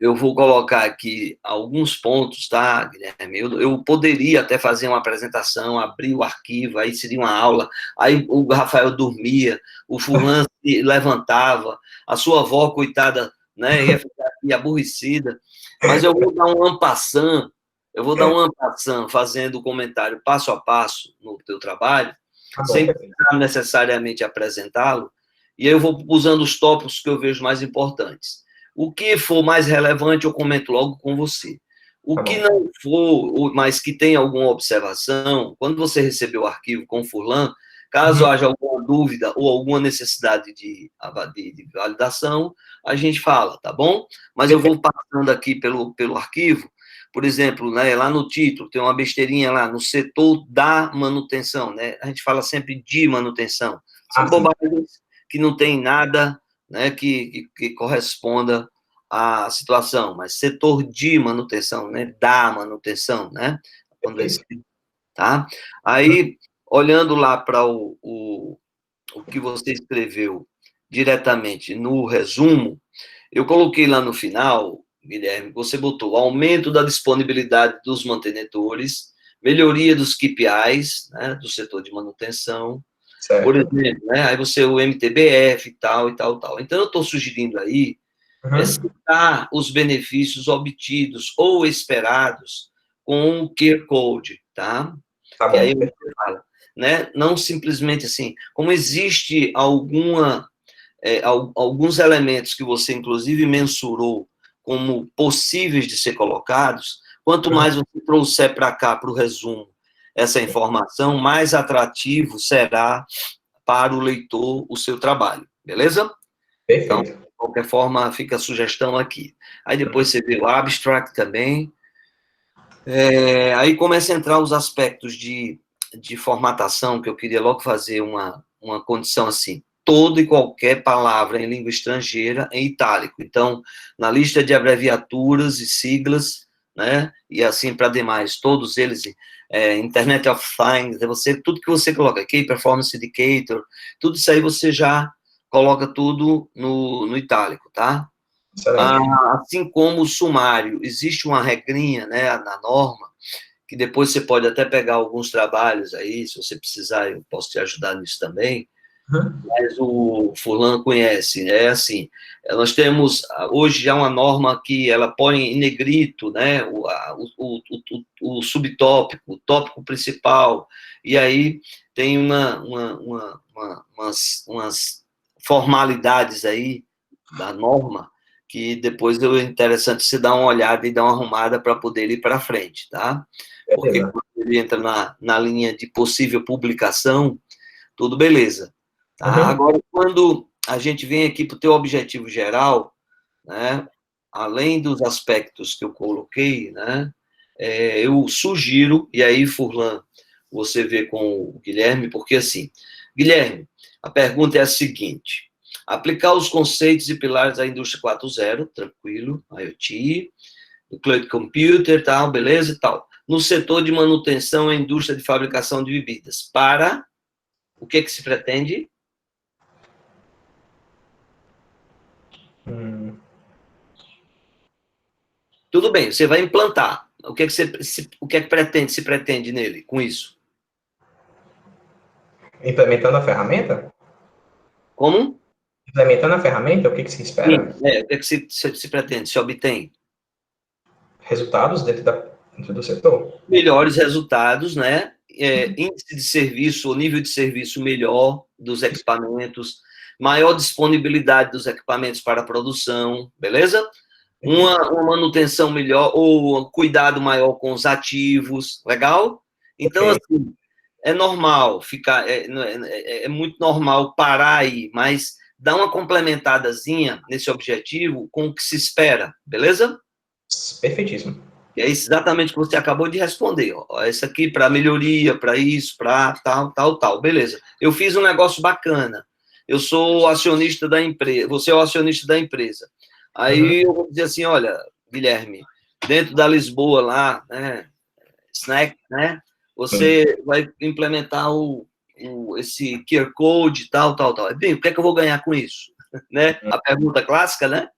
eu vou colocar aqui alguns pontos, tá, Guilherme? Eu poderia até fazer uma apresentação, abrir o arquivo, aí seria uma aula, aí o Rafael dormia, o fulano se levantava, a sua avó, coitada, né, ia ficar aqui aborrecida, mas eu vou dar um ampassant, fazendo o comentário passo a passo no teu trabalho, sem precisar necessariamente apresentá-lo, e aí eu vou usando os tópicos que eu vejo mais importantes. O que for mais relevante, eu comento logo com você. O que não for, mas que tem alguma observação, quando você receber o arquivo com o Furlan, caso haja alguma dúvida ou alguma necessidade de validação, a gente fala, tá bom? Mas eu vou passando aqui pelo arquivo. Por exemplo, né, lá no título, tem uma besteirinha lá, no setor da manutenção, né? A gente fala sempre de manutenção. São bobagens que não tem nada, né, que corresponda à situação, mas setor de manutenção, né, da manutenção, né, quando é escrito, tá? Aí, olhando lá para o que você escreveu diretamente no resumo, eu coloquei lá no final, Guilherme, você botou aumento da disponibilidade dos mantenedores, melhoria dos KPIs, né, do setor de manutenção, certo. Por exemplo, né, aí você, o MTBF e tal. Então, eu estou sugerindo aí citar os benefícios obtidos ou esperados com o QR Code, tá? Tá que bom. Aí você fala, né? Não simplesmente assim, como existe alguns elementos que você, inclusive, mensurou como possíveis de ser colocados, quanto mais você trouxer para cá, para o resumo, essa informação, mais atrativo será para o leitor o seu trabalho, beleza? Perfeito. Então, de qualquer forma, fica a sugestão aqui. Aí depois você vê o abstract também. Aí começa a entrar os aspectos de formatação, que eu queria logo fazer uma condição assim. Toda e qualquer palavra em língua estrangeira em itálico. Então, na lista de abreviaturas e siglas, né, e assim para demais, todos eles, Internet of Things, tudo que você coloca, Key Performance Indicator, tudo isso aí você já coloca tudo no itálico, tá? Assim como o sumário, existe uma regrinha, né, na norma, que depois você pode até pegar alguns trabalhos aí, se você precisar, eu posso te ajudar nisso também, mas o fulano conhece, é assim, nós temos hoje já uma norma que ela põe em negrito, né, o subtópico, o tópico principal, e aí tem umas formalidades aí da norma, que depois é interessante você dar uma olhada e dar uma arrumada para poder ir para frente, tá? Porque quando ele entra na linha de possível publicação, tudo beleza. Tá? Agora, quando a gente vem aqui para o teu objetivo geral, né, além dos aspectos que eu coloquei, né, eu sugiro, e aí, Furlan, você vê com o Guilherme, porque assim, Guilherme, a pergunta é a seguinte: aplicar os conceitos e pilares da indústria 4.0, tranquilo, IoT, do cloud computer, tal, beleza e tal, no setor de manutenção e indústria de fabricação de bebidas, para o que se pretende? Tudo bem, você vai implantar. O que se pretende nele com isso? Implementando a ferramenta? Como? Implementando a ferramenta, o que se espera? Sim, o que se pretende, se obtém? Resultados dentro do setor? Melhores resultados, né? Índice de serviço, nível de serviço melhor dos equipamentos, maior disponibilidade dos equipamentos para a produção, beleza? Uma manutenção melhor, ou um cuidado maior com os ativos, legal? Então, assim, é normal ficar, é muito normal parar aí, mas dá uma complementadazinha nesse objetivo com o que se espera, beleza? Perfeitíssimo. É exatamente o que você acabou de responder, ó. Essa aqui para melhoria, para isso, para tal, beleza. Eu fiz um negócio bacana, eu sou o acionista da empresa, você é o acionista da empresa. Aí eu vou dizer assim, olha, Guilherme, dentro da Lisboa lá, né, Snack, né, você vai implementar esse QR Code, tal. Bem, o que é que eu vou ganhar com isso? Né? A pergunta clássica, né?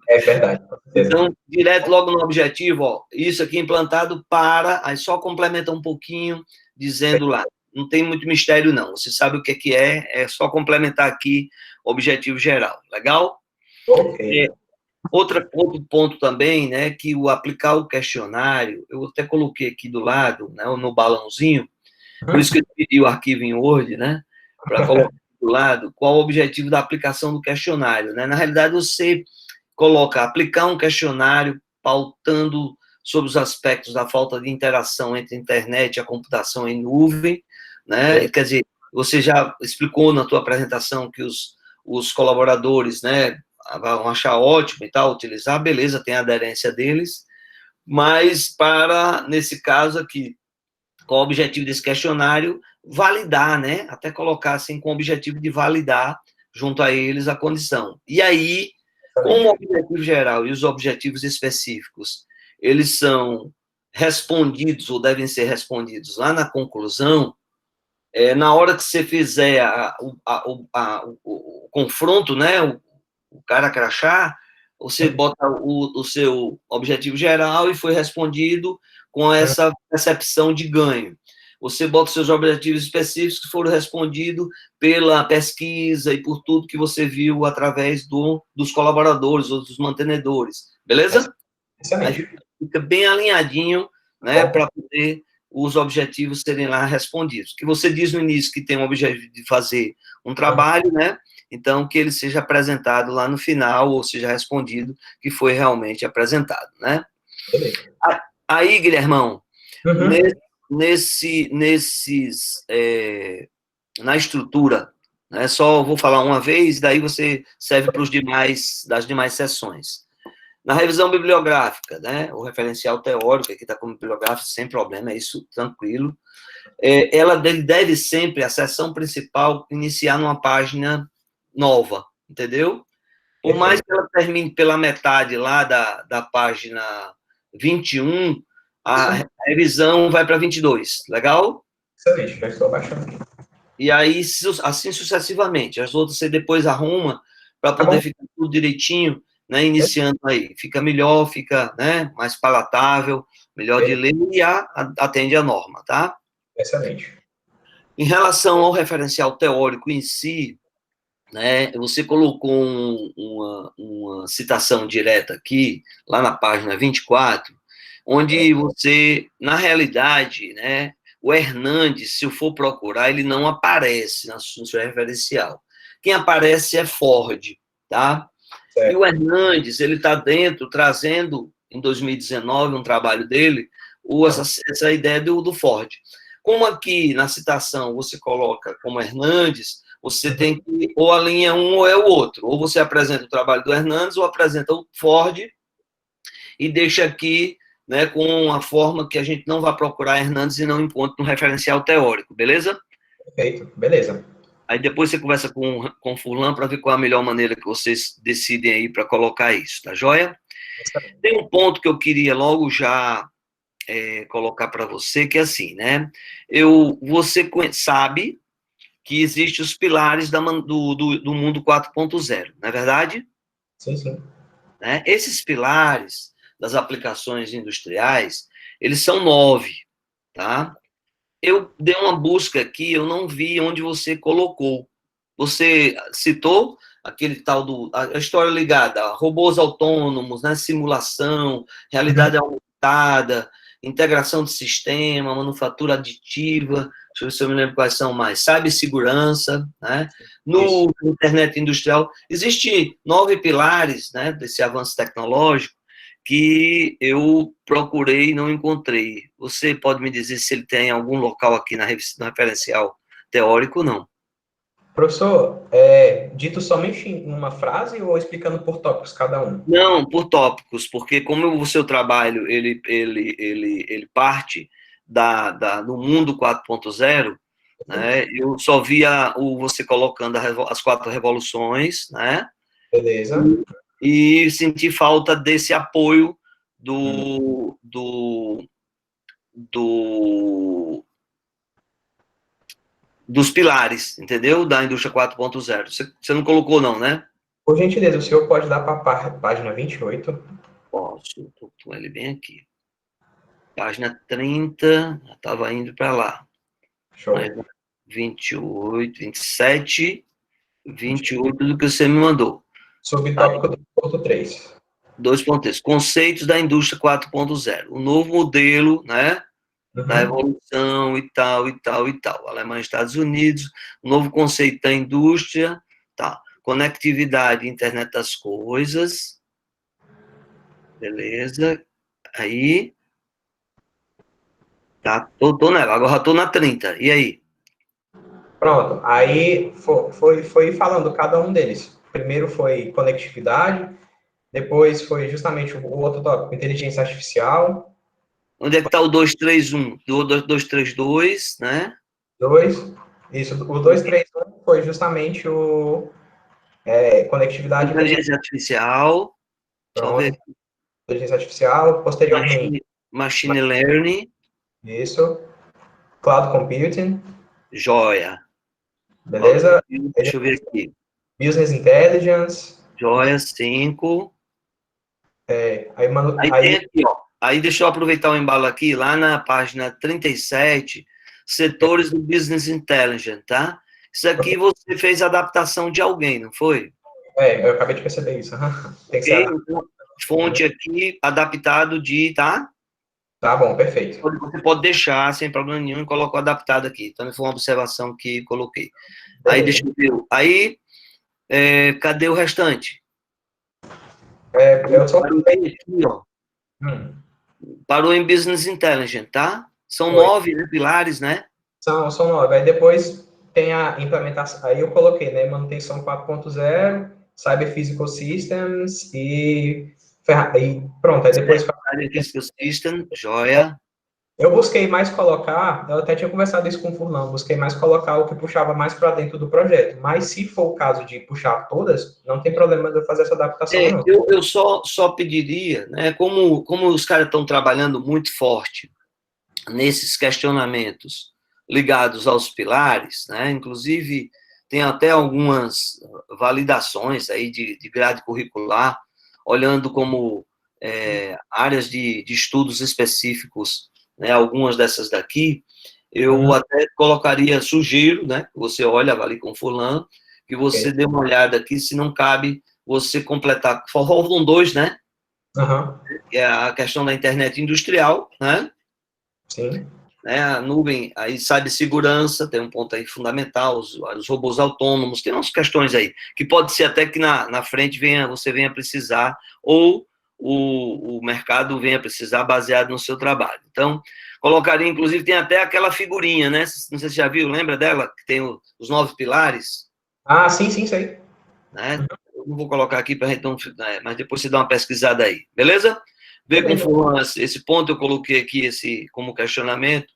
É verdade. Então, direto logo no objetivo, ó, isso aqui implantado para, aí só complementa um pouquinho, dizendo lá, não tem muito mistério não, você sabe o que é só complementar aqui o objetivo geral, legal? Ok. Outro ponto também, né, que o aplicar o questionário, eu até coloquei aqui do lado, né, no balãozinho, por isso que eu pedi o arquivo em Word, né, para colocar do lado, qual o objetivo da aplicação do questionário, né? Na realidade, você coloca, aplicar um questionário pautando sobre os aspectos da falta de interação entre a internet e a computação em nuvem, né? Quer dizer, você já explicou na tua apresentação que os colaboradores, né, vão achar ótimo e tal, utilizar, beleza, tem a aderência deles, mas nesse caso aqui, qual o objetivo desse questionário? Validar, né? Até colocar assim, com o objetivo de validar junto a eles a condição. E aí, como o objetivo geral e os objetivos específicos, eles são respondidos ou devem ser respondidos lá na conclusão, na hora que você fizer o confronto, né, o cara crachá, você bota o seu objetivo geral e foi respondido com essa percepção de ganho. Você bota os seus objetivos específicos que foram respondidos pela pesquisa e por tudo que você viu através dos colaboradores ou dos mantenedores. Beleza? Aí fica bem alinhadinho, né, para poder os objetivos serem lá respondidos. Que você diz no início que tem o objetivo de fazer um trabalho, né? Então, que ele seja apresentado lá no final, ou seja respondido que foi realmente apresentado, né? Aí, Guilhermão, na estrutura, né, só vou falar uma vez, daí você serve para das demais sessões. Na revisão bibliográfica, né, o referencial teórico, aqui está como bibliográfico, sem problema, é isso, tranquilo. Ela deve sempre, a sessão principal, iniciar numa página nova, entendeu? Por mais que ela termine pela metade lá da página 21, a revisão vai para 22, legal? Excelente, já estou baixando. E aí, assim sucessivamente, as outras você depois arruma para poder ficar tudo direitinho, né, iniciando aí. Fica melhor, fica, né, mais palatável, melhor de ler e atende a norma, tá? Excelente. Em relação ao referencial teórico em si, né, você colocou uma citação direta aqui, lá na página 24, onde você, na realidade, né, o Hernandes, se eu for procurar, ele não aparece no seu referencial. Quem aparece é Ford, tá? Certo. E o Hernandes, ele está dentro, trazendo, em 2019, um trabalho dele, essa ideia do Ford. Como aqui na citação você coloca como Hernandes, você tem que, ou a linha um ou é o outro. Ou você apresenta o trabalho do Hernandes, ou apresenta o Ford, e deixa aqui, né, com a forma que a gente não vai procurar Hernandes e não encontra no referencial teórico, beleza? Perfeito, beleza. Aí depois você conversa com o Furlan para ver qual é a melhor maneira que vocês decidem aí para colocar isso, tá joia? Tem um ponto que eu queria logo já colocar para você, que é assim, né? Você sabe que existem os pilares do mundo 4.0, não é verdade? Sim, sim. Né? Esses pilares das aplicações industriais, eles são 9, tá? Eu dei uma busca aqui, eu não vi onde você colocou. Você citou aquele tal a história ligada a robôs autônomos, né, simulação, realidade aumentada, integração de sistema, manufatura aditiva, deixa eu ver se eu me lembro quais são mais, cibersegurança, né, no internet industrial. Existem 9 pilares, né, desse avanço tecnológico, que eu procurei e não encontrei. Você pode me dizer se ele tem algum local aqui no referencial teórico, não? Professor, dito somente em uma frase ou explicando por tópicos cada um? Não, por tópicos, porque como o seu trabalho, ele parte do mundo 4.0, né? Eu só via você colocando as 4 revoluções, né? Beleza. E senti falta desse apoio Hum. dos pilares, entendeu? Da indústria 4.0. Você não colocou, não, né? Por gentileza, o senhor pode dar para a página 28? Posso, estou com ele bem aqui. Página 30, estava indo para lá. Mas Show. 28, 27, 28 do que você me mandou. Subtópico 2.3. 2.3. Conceitos da indústria 4.0. O novo modelo, né? Da Uhum. evolução e tal, e tal, e tal. Alemanha e Estados Unidos, o novo conceito da indústria, tá. Conectividade, internet das coisas, beleza. Aí, tá, tô nela, agora já tô na 30, e aí? Pronto. Aí foi falando cada um deles. Primeiro foi conectividade, depois foi justamente o outro tópico, inteligência artificial. Onde é que tá o 231? Do 232, né? Dois. Isso, o 231 foi justamente o conectividade inteligência. Inteligência artificial, deixa eu ver, Pronto. Inteligência artificial. Posteriormente, machine learning, isso. Cloud computing. joia. Beleza? Deixa eu ver aqui. Business intelligence. Joia, 5. Aí tem Aí aqui, ó. Aí deixa eu aproveitar o embalo aqui, lá na página 37, setores do Business Intelligence, tá? Isso aqui você fez adaptação de alguém, não foi? eu acabei de perceber isso. Tem que ser Ok? adaptado. Então, fonte aqui, adaptado de, tá? Tá bom, perfeito. Você pode deixar, sem problema nenhum, e coloco adaptado aqui. Então, foi uma observação que coloquei. Aí, Beleza. deixa eu ver. Aí, cadê o restante? Eu só. Parou aqui, ó. Hum, Parou em Business Intelligence, tá? São foi. 9, né, pilares, né? São 9. Aí depois tem a implementação. Aí eu coloquei, né? Manutenção 4.0, Cyber Physical Systems e pronto. Aí depois Physical System, joia. eu busquei mais colocar, eu até tinha conversado isso com o Furlan, busquei mais colocar o que puxava mais para dentro do projeto. Mas se for o caso de puxar todas, não tem problema de eu fazer essa adaptação, não. Eu só pediria, né, como os caras estão trabalhando muito forte nesses questionamentos ligados aos pilares, né, inclusive tem até algumas validações aí de grade curricular, olhando como áreas de estudos específicos, né, algumas dessas daqui, eu até colocaria, sugiro, né, que você olha, avalie com fulano, que você dê uma olhada aqui, se não cabe você completar, faltam 2, né, Aham, que é a questão da internet industrial, né, sim. a nuvem, aí cibersegurança, tem um ponto aí fundamental, os robôs autônomos, tem umas questões aí, que pode ser até que na frente você venha precisar, ou o mercado venha precisar baseado no seu trabalho. Então, colocaria, inclusive, tem até aquela figurinha, né? Não sei se já viu, lembra dela? Que tem os 9 pilares, Ah, sim, sei. né? Eu não vou colocar aqui para a gente não, mas depois você dá uma pesquisada aí, beleza? Vê com Beleza. fulano esse ponto, eu coloquei aqui como questionamento,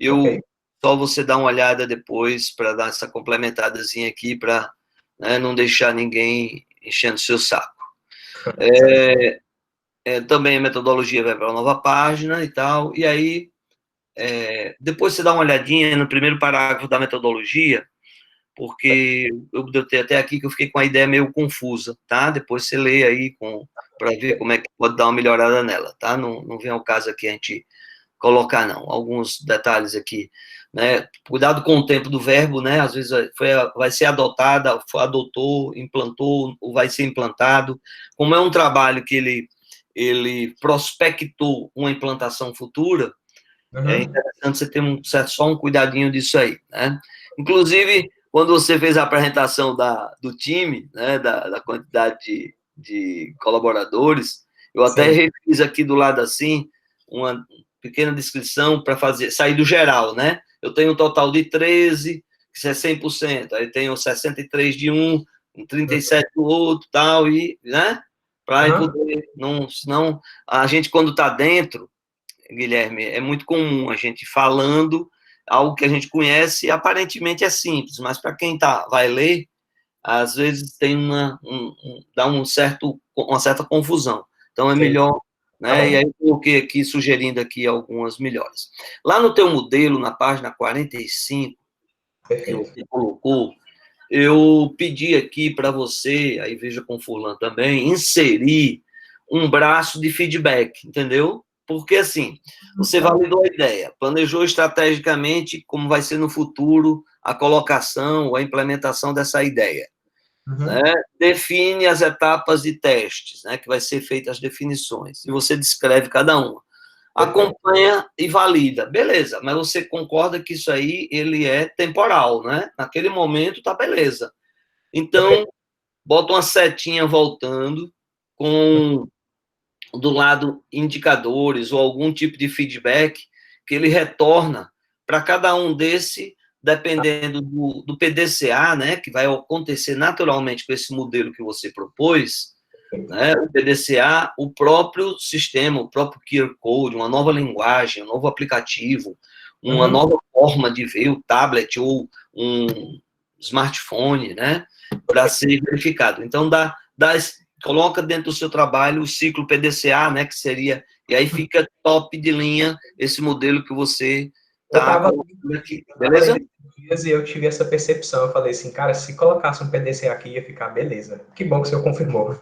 Ok. só você dar uma olhada depois para dar essa complementadazinha aqui para, né, não deixar ninguém enchendo o seu saco. Também a metodologia vai para uma nova página e tal, e aí depois você dá uma olhadinha no primeiro parágrafo da metodologia, porque eu botei até aqui que eu fiquei com a ideia meio confusa, tá? Depois você lê aí para ver como é que pode dar uma melhorada nela, tá? Não vem ao caso aqui a gente colocar, não. Alguns detalhes aqui, né? Cuidado com o tempo do verbo, né? Às vezes vai ser adotada, adotou, implantou, ou vai ser implantado. Como é um trabalho que ele prospectou uma implantação futura, é Uhum. interessante você ter só um cuidadinho disso aí, né? Inclusive, quando você fez a apresentação do time, né, da quantidade de colaboradores, eu até Sim. refiz aqui do lado assim, uma pequena descrição para sair do geral, né? Eu tenho um total de 13, que é 100%, aí tenho 63 de um, 37 do outro, tal, e, né? Para Uhum. poder, não, senão a gente, quando está dentro, Guilherme, é muito comum a gente falando, algo que a gente conhece, aparentemente é simples, mas para quem vai ler, às vezes tem dá uma certa confusão. Então, é melhor, né? E aí, eu coloquei aqui, sugerindo aqui algumas melhores. Lá no teu modelo, na página 45, que você colocou, eu pedi aqui para você, aí veja com o Furlan também, inserir um braço de feedback, entendeu? Porque, assim, você validou a ideia, planejou estrategicamente como vai ser no futuro a colocação, a implementação dessa ideia. Né? Define as etapas de testes, né? Que vai ser feitas as definições, e você descreve cada uma. Acompanha e valida. Beleza, mas você concorda que isso aí, ele é temporal, né? Naquele momento, tá beleza. Então, bota uma setinha voltando com, do lado, indicadores ou algum tipo de feedback que ele retorna para cada um dependendo do PDCA, né? Que vai acontecer naturalmente com esse modelo que você propôs, né, o PDCA, o próprio sistema, o próprio QR Code, uma nova linguagem, um novo aplicativo, uma nova forma de ver o tablet ou um smartphone, né, para ser verificado. Então, coloca dentro do seu trabalho o ciclo PDCA, né, que seria, e aí fica top de linha esse modelo que você está colocando aqui, beleza? E eu tive essa percepção, eu falei assim, cara, se colocasse um PDCA aqui, ia ficar beleza. Que bom que o senhor confirmou.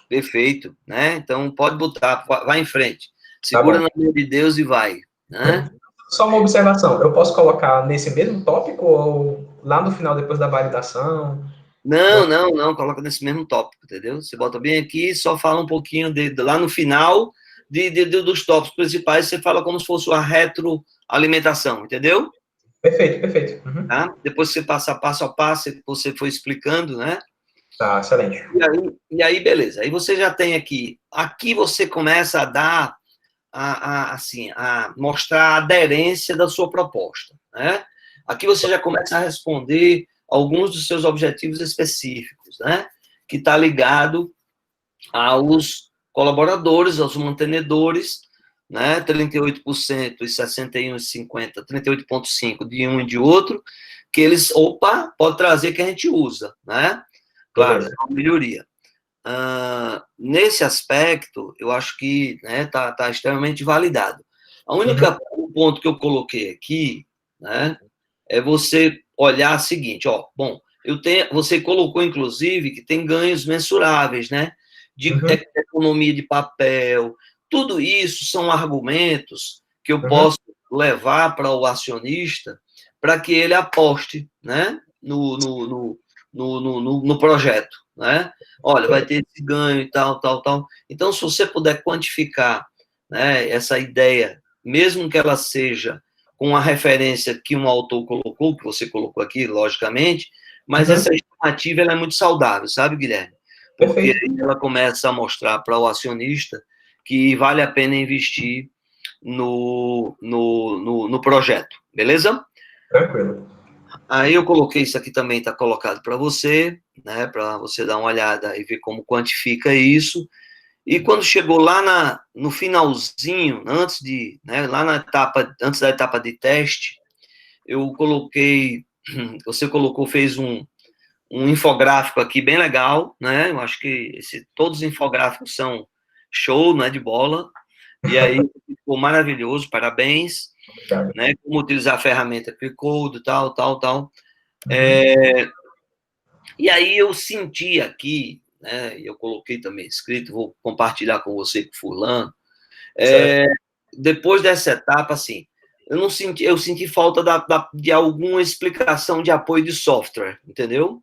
Perfeito, né? Então, pode botar, vai em frente. Segura na mão de Deus e vai, né? Só uma observação, eu posso colocar nesse mesmo tópico ou lá no final, depois da validação? Não, coloca nesse mesmo tópico, entendeu? Você bota bem aqui, só fala um pouquinho lá no final dos tópicos principais, você fala como se fosse uma retroalimentação, entendeu? Perfeito. Tá? Depois você passa passo a passo, você foi explicando, né? Tá, excelente. E aí, beleza. Aí você já tem aqui você começa a dar, a mostrar a aderência da sua proposta, né? Aqui você já começa a responder alguns dos seus objetivos específicos, né? Que está ligado aos colaboradores, aos mantenedores, né? 38% e 61,50%, 38,5% de um e de outro, que eles, pode trazer que a gente usa, né? Claro, é uma melhoria. Nesse aspecto, eu acho que tá extremamente validado. O ponto que eu coloquei aqui, né, é você olhar o seguinte, você colocou, inclusive, que tem ganhos mensuráveis, né, de economia de papel, tudo isso são argumentos que eu posso levar para o acionista para que ele aposte, né, no projeto, né? Olha, vai ter esse ganho e tal. Então, se você puder quantificar, né, essa ideia, mesmo que ela seja com a referência que um autor colocou, que você colocou aqui, logicamente, mas essa estimativa ela é muito saudável, sabe, Guilherme? Porque aí ela começa a mostrar para o acionista que vale a pena investir no projeto, beleza? Tranquilo. Aí eu coloquei isso aqui também, está colocado para você, né, para você dar uma olhada e ver como quantifica isso. E quando chegou lá no finalzinho, antes da etapa de teste, eu coloquei, fez um infográfico aqui bem legal, né? Eu acho que todos os infográficos são show, né, de bola. E aí ficou maravilhoso, parabéns. Né, como utilizar a ferramenta QR-Code, tal. E aí eu senti aqui, né, eu coloquei também escrito, vou compartilhar com você, com fulano, depois dessa etapa, assim, eu senti falta de alguma explicação de apoio de software, entendeu?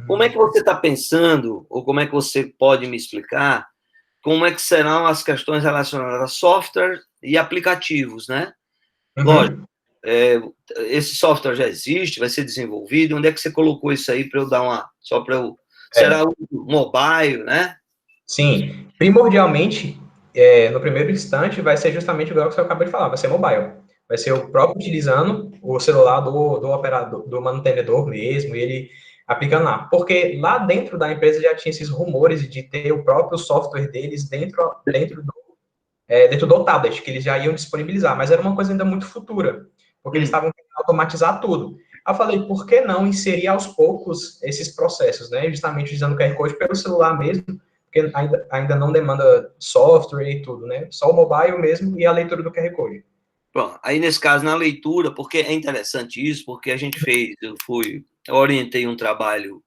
Como é que você está pensando, ou como é que você pode me explicar, como é que serão as questões relacionadas a software e aplicativos, né? Lógico, esse software já existe, vai ser desenvolvido, onde é que você colocou isso aí para eu dar será um mobile, né? Sim, primordialmente, no primeiro instante, vai ser justamente igual que você acabou de falar, vai ser mobile. Vai ser o próprio utilizando o celular do operador, do mantenedor mesmo, e ele aplicando lá. Porque lá dentro da empresa já tinha esses rumores de ter o próprio software deles dentro do tablet, que eles já iam disponibilizar, mas era uma coisa ainda muito futura. porque eles estavam querendo automatizar tudo. Aí eu falei, por que não inserir aos poucos esses processos, né? Justamente usando o QR Code pelo celular mesmo, porque ainda não demanda software e tudo, né? Só o mobile mesmo e a leitura do QR Code. Bom, aí nesse caso, na leitura, porque é interessante isso, porque a gente fez, eu orientei um trabalho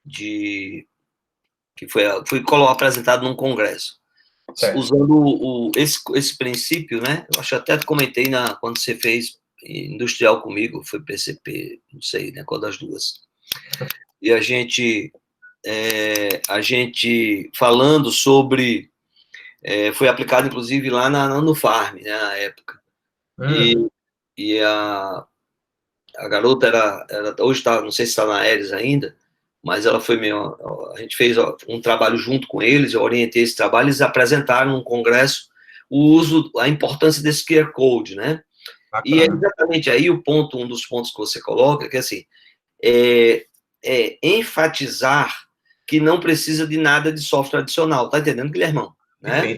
que foi apresentado num congresso, Certo. usando esse princípio, né? Eu acho que até comentei quando você fez industrial comigo, foi PCP, não sei, né? Qual das duas. E a gente falando sobre, foi aplicado inclusive lá no Farm, né, na época. E a garota hoje está, não sei se está na Aeres ainda, mas ela foi a gente fez um trabalho junto com eles, eu orientei esse trabalho, eles apresentaram no congresso a importância desse QR Code, né? Bacana. E é exatamente aí um dos pontos que você coloca, que assim, enfatizar que não precisa de nada de software adicional, tá entendendo, Guilhermão? Né?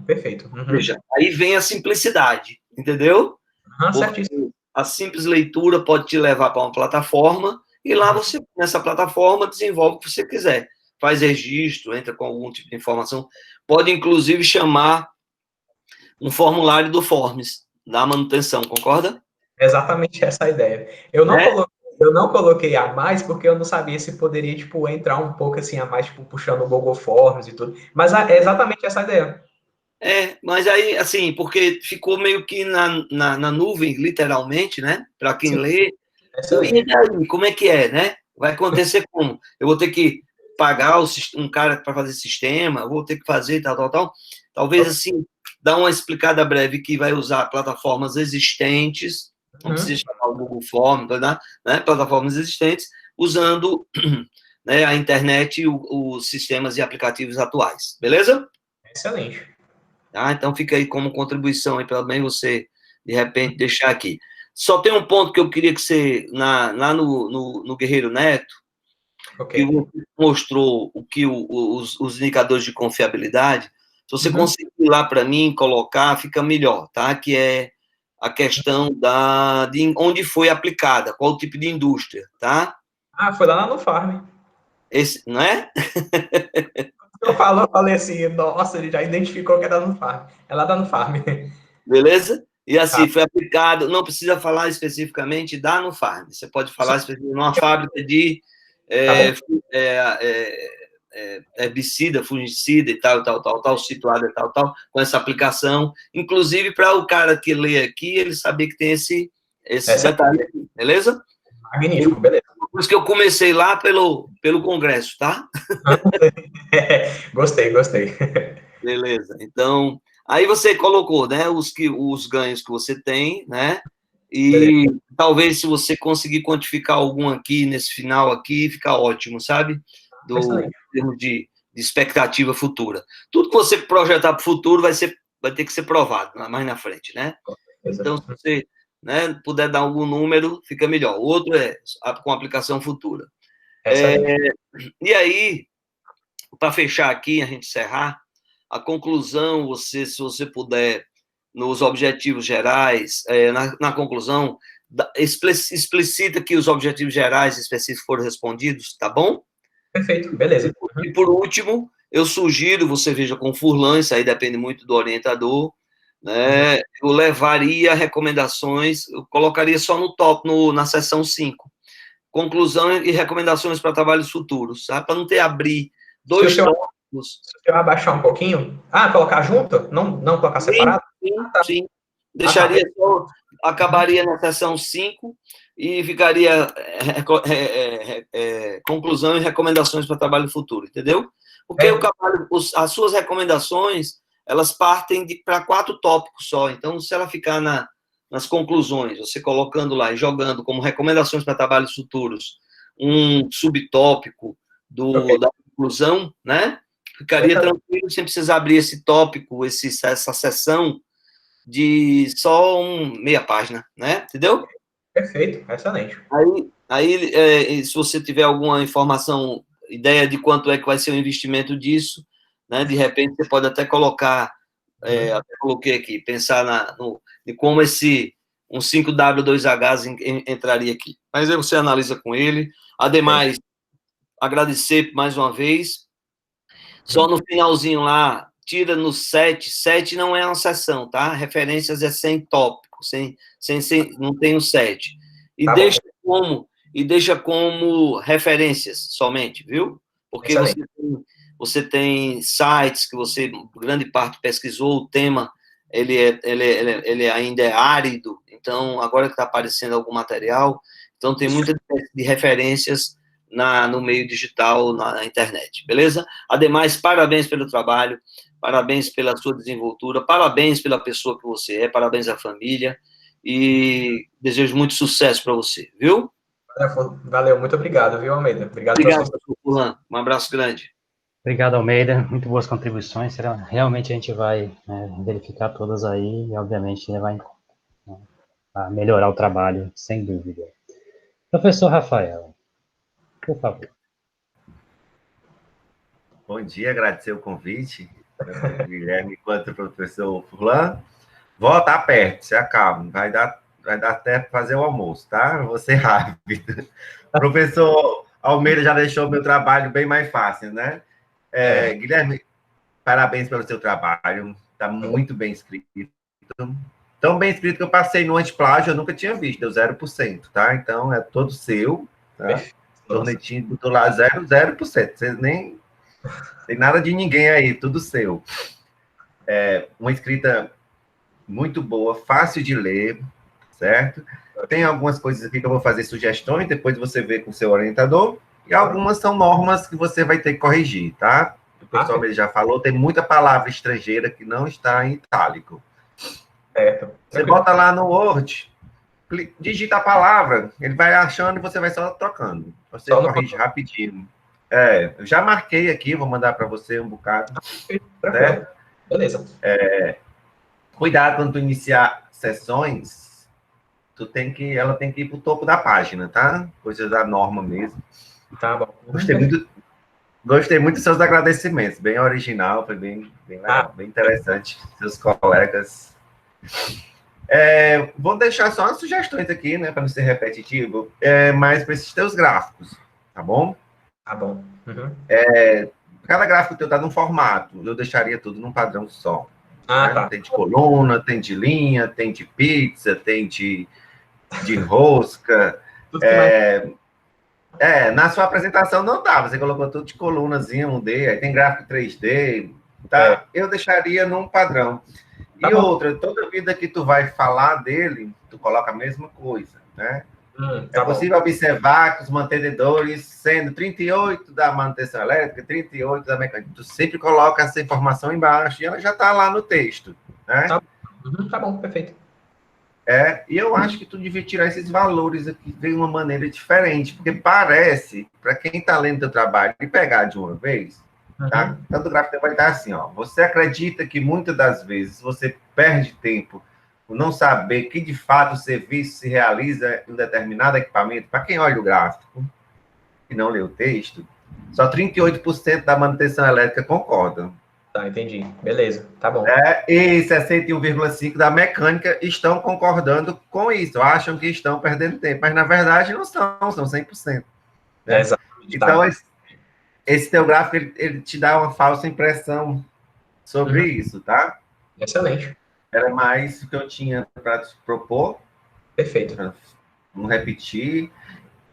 Perfeito. Veja, aí vem a simplicidade, entendeu? Certíssimo. A simples leitura pode te levar para uma plataforma e lá você, nessa plataforma, desenvolve o que você quiser. Faz registro, entra com algum tipo de informação. Pode, inclusive, chamar um formulário do Forms, da manutenção, concorda? Exatamente essa a ideia. Eu não coloquei a mais porque eu não sabia se poderia, tipo, entrar um pouco assim a mais, tipo, puxando o Google Forms e tudo. Mas é exatamente essa a ideia. Mas aí, assim, porque ficou meio que na nuvem, literalmente, né? Para quem lê. E daí, como é que é, né? Vai acontecer como? Eu vou ter que pagar um cara para fazer sistema, vou ter que fazer tal. Talvez, assim, dar uma explicada breve que vai usar plataformas existentes, não precisa chamar o Google Forms, né? Plataformas existentes, usando né, a internet e os sistemas e aplicativos atuais. Beleza? Excelente. Tá? Então, fica aí como contribuição, aí, pelo menos você, de repente, deixar aqui. Só tem um ponto que eu queria que você, lá no Guerreiro Neto, que você mostrou os indicadores de confiabilidade, se você conseguir lá para mim colocar, fica melhor, tá? Que é a questão de onde foi aplicada, qual o tipo de indústria, tá? Foi lá no Farm. Não é? Eu falei assim, nossa, ele já identificou que era no Farm. É lá no Farm. Beleza? E assim, foi aplicado, não precisa falar especificamente da Farm, você pode falar especificamente numa fábrica de herbicida, fungicida e tal, situada e tal, com essa aplicação, inclusive para o cara que lê aqui, ele saber que tem esse detalhe aqui, beleza? Magnífico, beleza. Por isso que eu comecei lá pelo Congresso, tá? Gostei. Beleza, então, aí você colocou, né, os ganhos que você tem, né, e talvez se você conseguir quantificar algum aqui, nesse final aqui, fica ótimo, sabe? Em termos de expectativa futura. Tudo que você projetar para o futuro vai ter que ser provado mais na frente, né? Então, se você puder dar algum número, fica melhor. O outro é com aplicação futura. E aí, para fechar aqui, a gente encerrar, a conclusão, se você puder, nos objetivos gerais, na conclusão, explicita que os objetivos gerais específicos foram respondidos, tá bom? Perfeito, beleza. E por último, eu sugiro, você veja com Furlan, isso aí depende muito do orientador, né? Eu levaria recomendações, eu colocaria só no top, na seção 5. Conclusão e recomendações para trabalhos futuros, sabe? Para não ter abrir dois tópicos. Se eu abaixar um pouquinho, colocar junto? Não colocar separado? Sim. Deixaria só, acabaria na seção 5 e ficaria conclusão e recomendações para trabalho futuro, entendeu? Porque as suas recomendações, elas partem para 4 tópicos só, então se ela ficar nas conclusões, você colocando lá e jogando como recomendações para trabalhos futuros um subtópico da conclusão, né? Ficaria tranquilo sem precisar abrir esse tópico, essa seção de só meia página, né? Entendeu? Perfeito, excelente. Aí, se você tiver alguma informação, ideia de quanto é que vai ser o investimento disso, né? De repente você pode até colocar, até coloquei aqui, pensar de como um 5W2Hs entraria aqui. Mas aí você analisa com ele. Ademais, agradecer mais uma vez. Só no finalzinho lá, tira no 7. 7 não é uma seção, tá? Referências é sem tópico, não tem o 7. E Tá deixa como referências somente, viu? Porque você tem sites que você, grande parte, pesquisou, o tema, ele ainda é árido, então, agora que está aparecendo algum material, então tem muita de referências no meio digital, na internet, beleza? Ademais, parabéns pelo trabalho, parabéns pela sua desenvoltura, parabéns pela pessoa que você é, parabéns à família, e desejo muito sucesso para você, viu? Valeu, muito obrigado, viu, Almeida? Obrigado, professor Furlan. Um abraço grande. Obrigado, Almeida. Muito boas contribuições. Realmente a gente vai verificar todas aí e, obviamente, levar em conta, né, a melhorar o trabalho, sem dúvida. Professor Rafael, por favor. Bom dia, agradecer o convite, tanto o Guilherme quanto o professor Furlan. Volta perto, se acalme, vai dar até para fazer o almoço, tá? Vou ser rápido. O professor Almeida já deixou o meu trabalho bem mais fácil, né? Guilherme, parabéns pelo seu trabalho, está muito bem escrito. Tão bem escrito que eu passei no antiplágio, eu nunca tinha visto, deu 0%, tá? Então, é todo seu, tá? Tornetinho do lado 0%. Você nem tem nada de ninguém aí, tudo seu. Uma escrita muito boa, fácil de ler, certo? Tem algumas coisas aqui que eu vou fazer sugestões, depois você vê com o seu orientador, e algumas são normas que você vai ter que corrigir, tá? O pessoal já falou, tem muita palavra estrangeira que não está em itálico. Você bota lá no Word, digita a palavra, ele vai achando e você vai só trocando. Você corrige rapidinho. Eu já marquei aqui, vou mandar para você um bocado. Certo? Beleza. Cuidado quando tu iniciar sessões, ela tem que ir para o topo da página, tá? Coisa da norma mesmo. Tá bom. Gostei muito dos seus agradecimentos, bem original, foi bem legal, bem interessante, seus colegas. Vou deixar só umas sugestões aqui, né, para não ser repetitivo, mas para esses teus gráficos, tá bom? Tá bom. Uhum. Cada gráfico teu tá num formato, eu deixaria tudo num padrão só. Né? Tá. Tem de coluna, tem de linha, tem de pizza, tem de rosca. Na sua apresentação não dá, você colocou tudo de colunazinha, 1D, aí tem gráfico 3D, tá? Eu deixaria num padrão. Tá e bom. Outra, toda vida que tu vai falar dele, tu coloca a mesma coisa, né? Tá possível observar que os mantenedores, sendo 38 da manutenção elétrica, 38 da mecânica, tu sempre coloca essa informação embaixo e ela já está lá no texto, né? Tá bom, perfeito. E eu acho que tu devia tirar esses valores aqui de uma maneira diferente, porque parece, para quem está lendo teu trabalho e pegar de uma vez, tá? Tanto o gráfico vai estar assim, ó. Você acredita que muitas das vezes você perde tempo por não saber que, de fato, o serviço se realiza em um determinado equipamento? Para quem olha o gráfico e não lê o texto, só 38% da manutenção elétrica concordam. Tá, entendi. Beleza, tá bom. E 61,5% da mecânica estão concordando com isso, acham que estão perdendo tempo, mas, na verdade, não são 100%. Né? Exatamente. Então, esse teu gráfico, ele te dá uma falsa impressão sobre isso, tá? Excelente. Era mais o que eu tinha para te propor. Perfeito. Pra não repetir.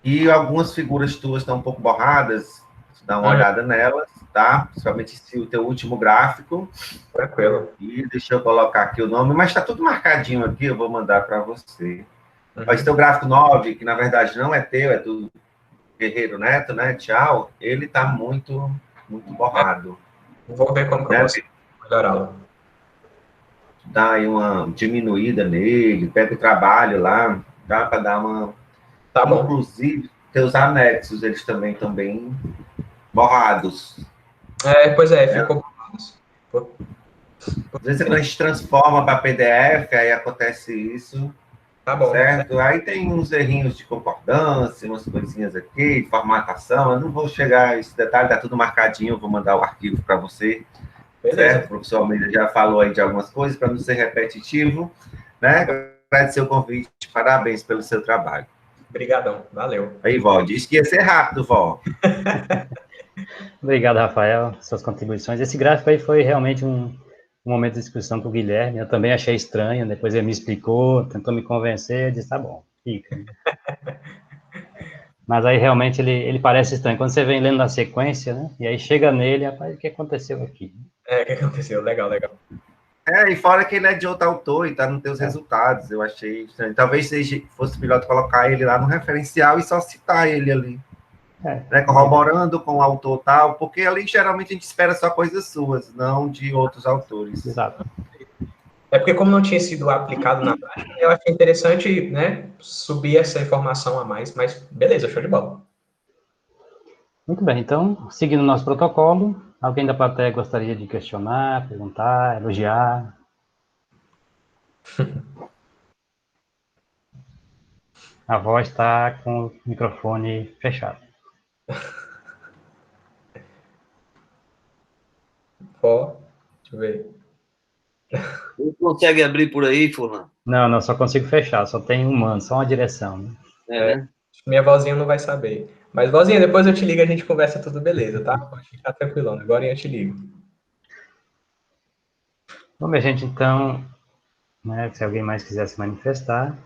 E algumas figuras tuas estão um pouco borradas, dá uma olhada nelas, tá? Principalmente o teu último gráfico. Tranquilo. E deixa eu colocar aqui o nome, mas está tudo marcadinho aqui, eu vou mandar para você. Esse teu gráfico 9, que na verdade não é teu, é do Guerreiro Neto, né? Tchau. Ele está muito borrado. Vou ver como que eu consigo melhorá-lo. Dá aí uma diminuída nele, pega o trabalho lá, dá para dar uma... Tá bom. Inclusive, teus anexos, eles também estão bem borrados. Ficou borrado. Às vezes, quando a gente transforma para PDF, aí acontece isso. Tá bom. Certo? Aí tem uns errinhos de concordância, umas coisinhas aqui, formatação. Eu não vou chegar a esse detalhe, tá tudo marcadinho, eu vou mandar o arquivo para você. Beleza. Certo? O professor Almeida já falou aí de algumas coisas, para não ser repetitivo, né? agradecer o convite, parabéns pelo seu trabalho. Obrigadão, valeu. Aí, Vó, disse que ia ser rápido, Vó. Obrigado, Rafael, suas contribuições. Esse gráfico aí foi realmente um momento de discussão com o Guilherme. Eu também achei estranho, depois ele me explicou, tentou me convencer, eu disse, tá bom, fica. Mas aí realmente ele parece estranho. Quando você vem lendo na sequência, né? E aí chega nele, rapaz, o que aconteceu aqui? O que aconteceu? Legal, legal. E fora que ele é de outro autor e tá nos teus resultados, eu achei estranho. Talvez fosse melhor colocar ele lá no referencial e só citar ele ali. Né, corroborando com o autor tal, porque ali geralmente a gente espera só coisas suas, não de outros autores. Exato. É porque como não tinha sido aplicado na prática, eu achei interessante, né, subir essa informação a mais, mas beleza, show de bola. Muito bem, então, seguindo o nosso protocolo, alguém da plateia gostaria de questionar, perguntar, elogiar? A voz está com o microfone fechado. Ó, deixa eu ver. Não consegue abrir por aí, Furlan? Não, só consigo fechar, só tem um mano, só uma direção. Né? Né? Minha vozinha não vai saber. Mas, vozinha, depois eu te ligo e a gente conversa tudo beleza, tá? Pode ficar tranquilão, agora eu te ligo. Bom, minha gente, então, né, se alguém mais quiser se manifestar,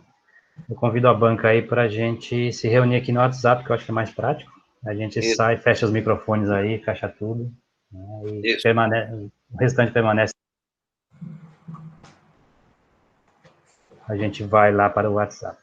eu convido a banca aí para a gente se reunir aqui no WhatsApp, que eu acho que é mais prático. A gente Isso. sai, fecha os microfones aí, fecha tudo, né, e Isso. o restante permanece. A gente vai lá para o WhatsApp.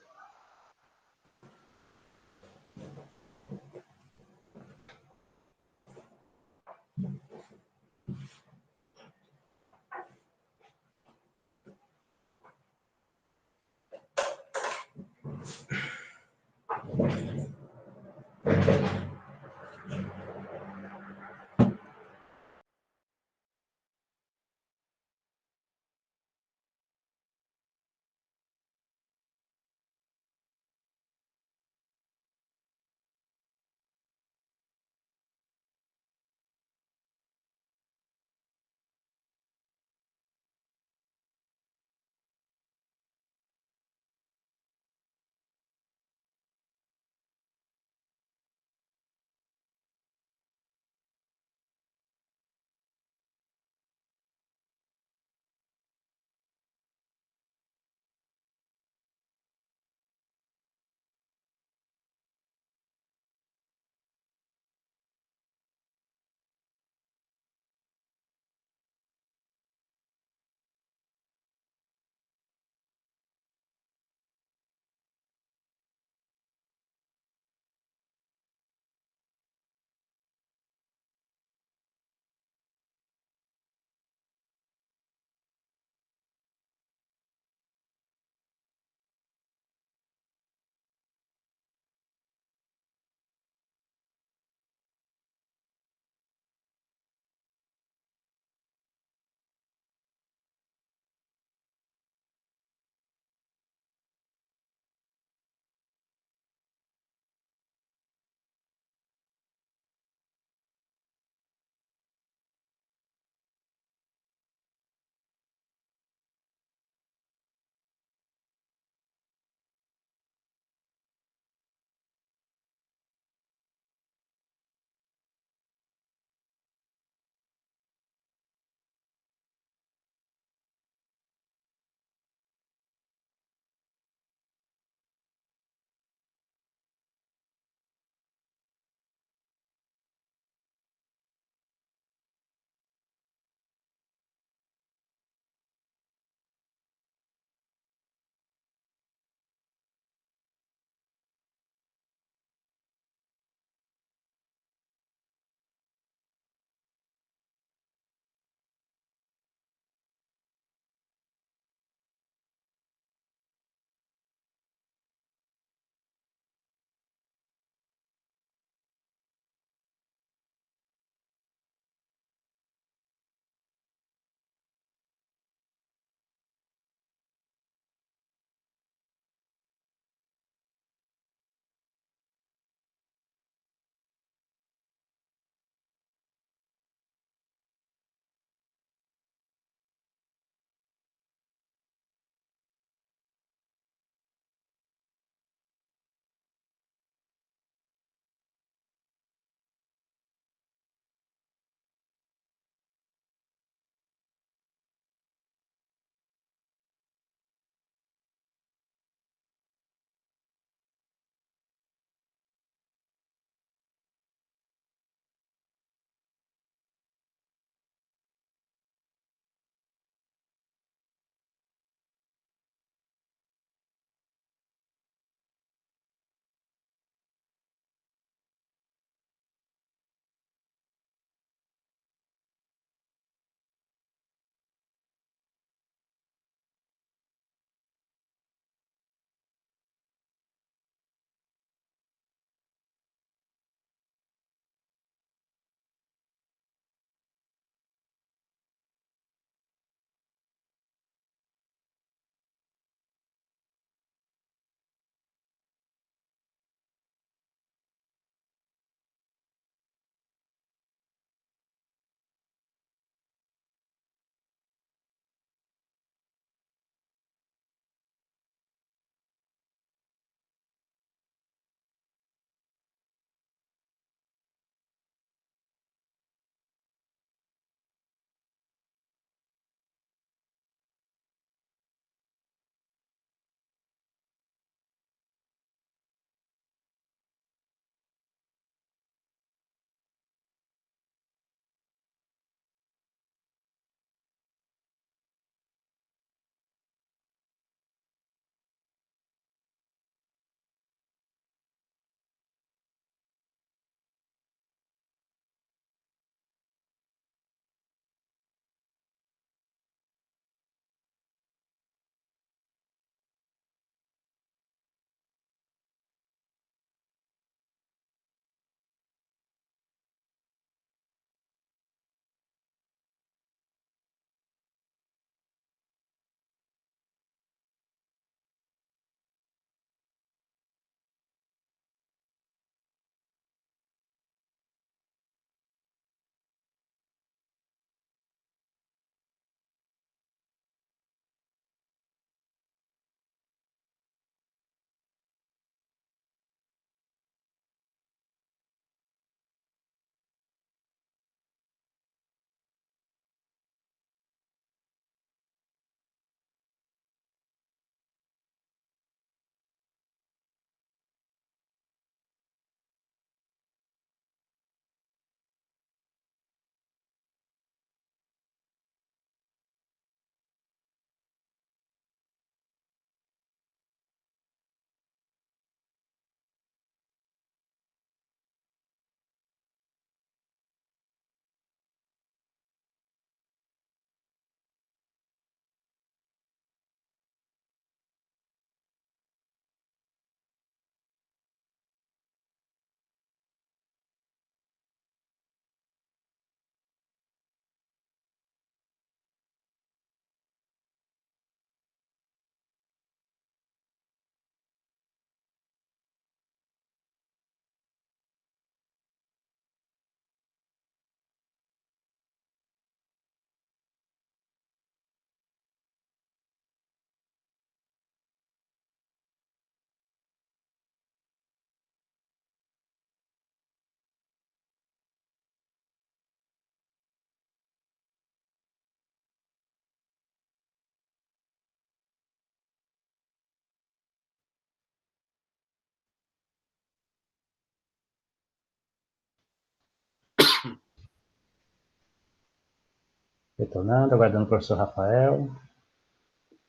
Retornando, aguardando o professor Rafael.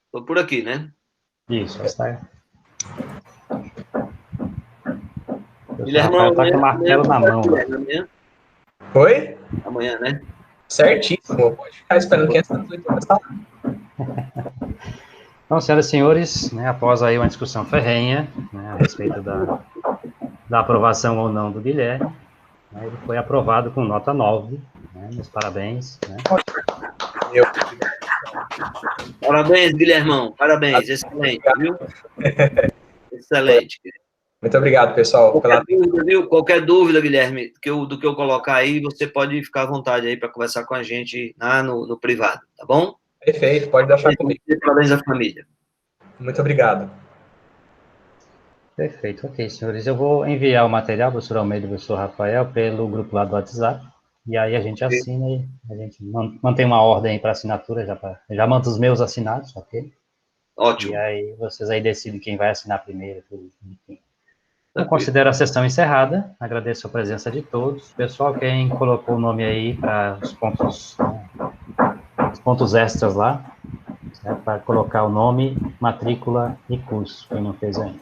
Estou por aqui, né? Isso, está. O professor Guilherme, Rafael está com o martelo na mão. Amanhã, Oi? amanhã, né? Certíssimo. Pode ficar esperando que essas 8 horas tá lá. Então, senhoras e senhores, né, após aí uma discussão ferrenha, né, a respeito da aprovação ou não do Guilherme, né, ele foi aprovado com nota 9, né, meus parabéns. Né. Eu- Parabéns, Guilhermão. Parabéns. Excelente, viu? Excelente. Muito obrigado, pessoal. Qualquer dúvida, viu? Qualquer dúvida, Guilherme, do que eu colocar aí, você pode ficar à vontade aí para conversar com a gente no privado, tá bom? Perfeito, pode deixar comigo. Parabéns à família. Muito obrigado. Perfeito, ok, senhores. Eu vou enviar o material, professor Almeida e professor Rafael, pelo grupo lá do WhatsApp, e aí a gente assina e a gente mantém uma ordem para assinatura, já mando os meus assinados, ok? Ótimo. E aí vocês aí decidem quem vai assinar primeiro, tudo, enfim. Eu considero a sessão encerrada, agradeço a presença de todos. Pessoal, quem colocou o nome aí para os pontos extras lá, né, para colocar o nome, matrícula e curso, quem não fez ainda.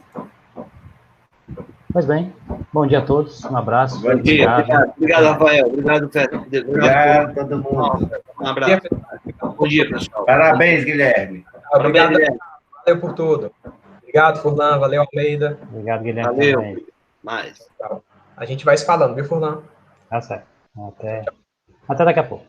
Pois bem, bom dia a todos, um abraço. Bom dia, obrigado, Rafael. Obrigado, Fred. Obrigado a todo mundo. Um abraço. Bom dia, pessoal. Parabéns, Guilherme. Obrigado, Guilherme. Valeu por tudo. Obrigado, Furlan. Valeu, Almeida. Obrigado, Guilherme. Valeu. Também. Mais. A gente vai se falando, viu, Furlan? Tá certo. Até daqui a pouco.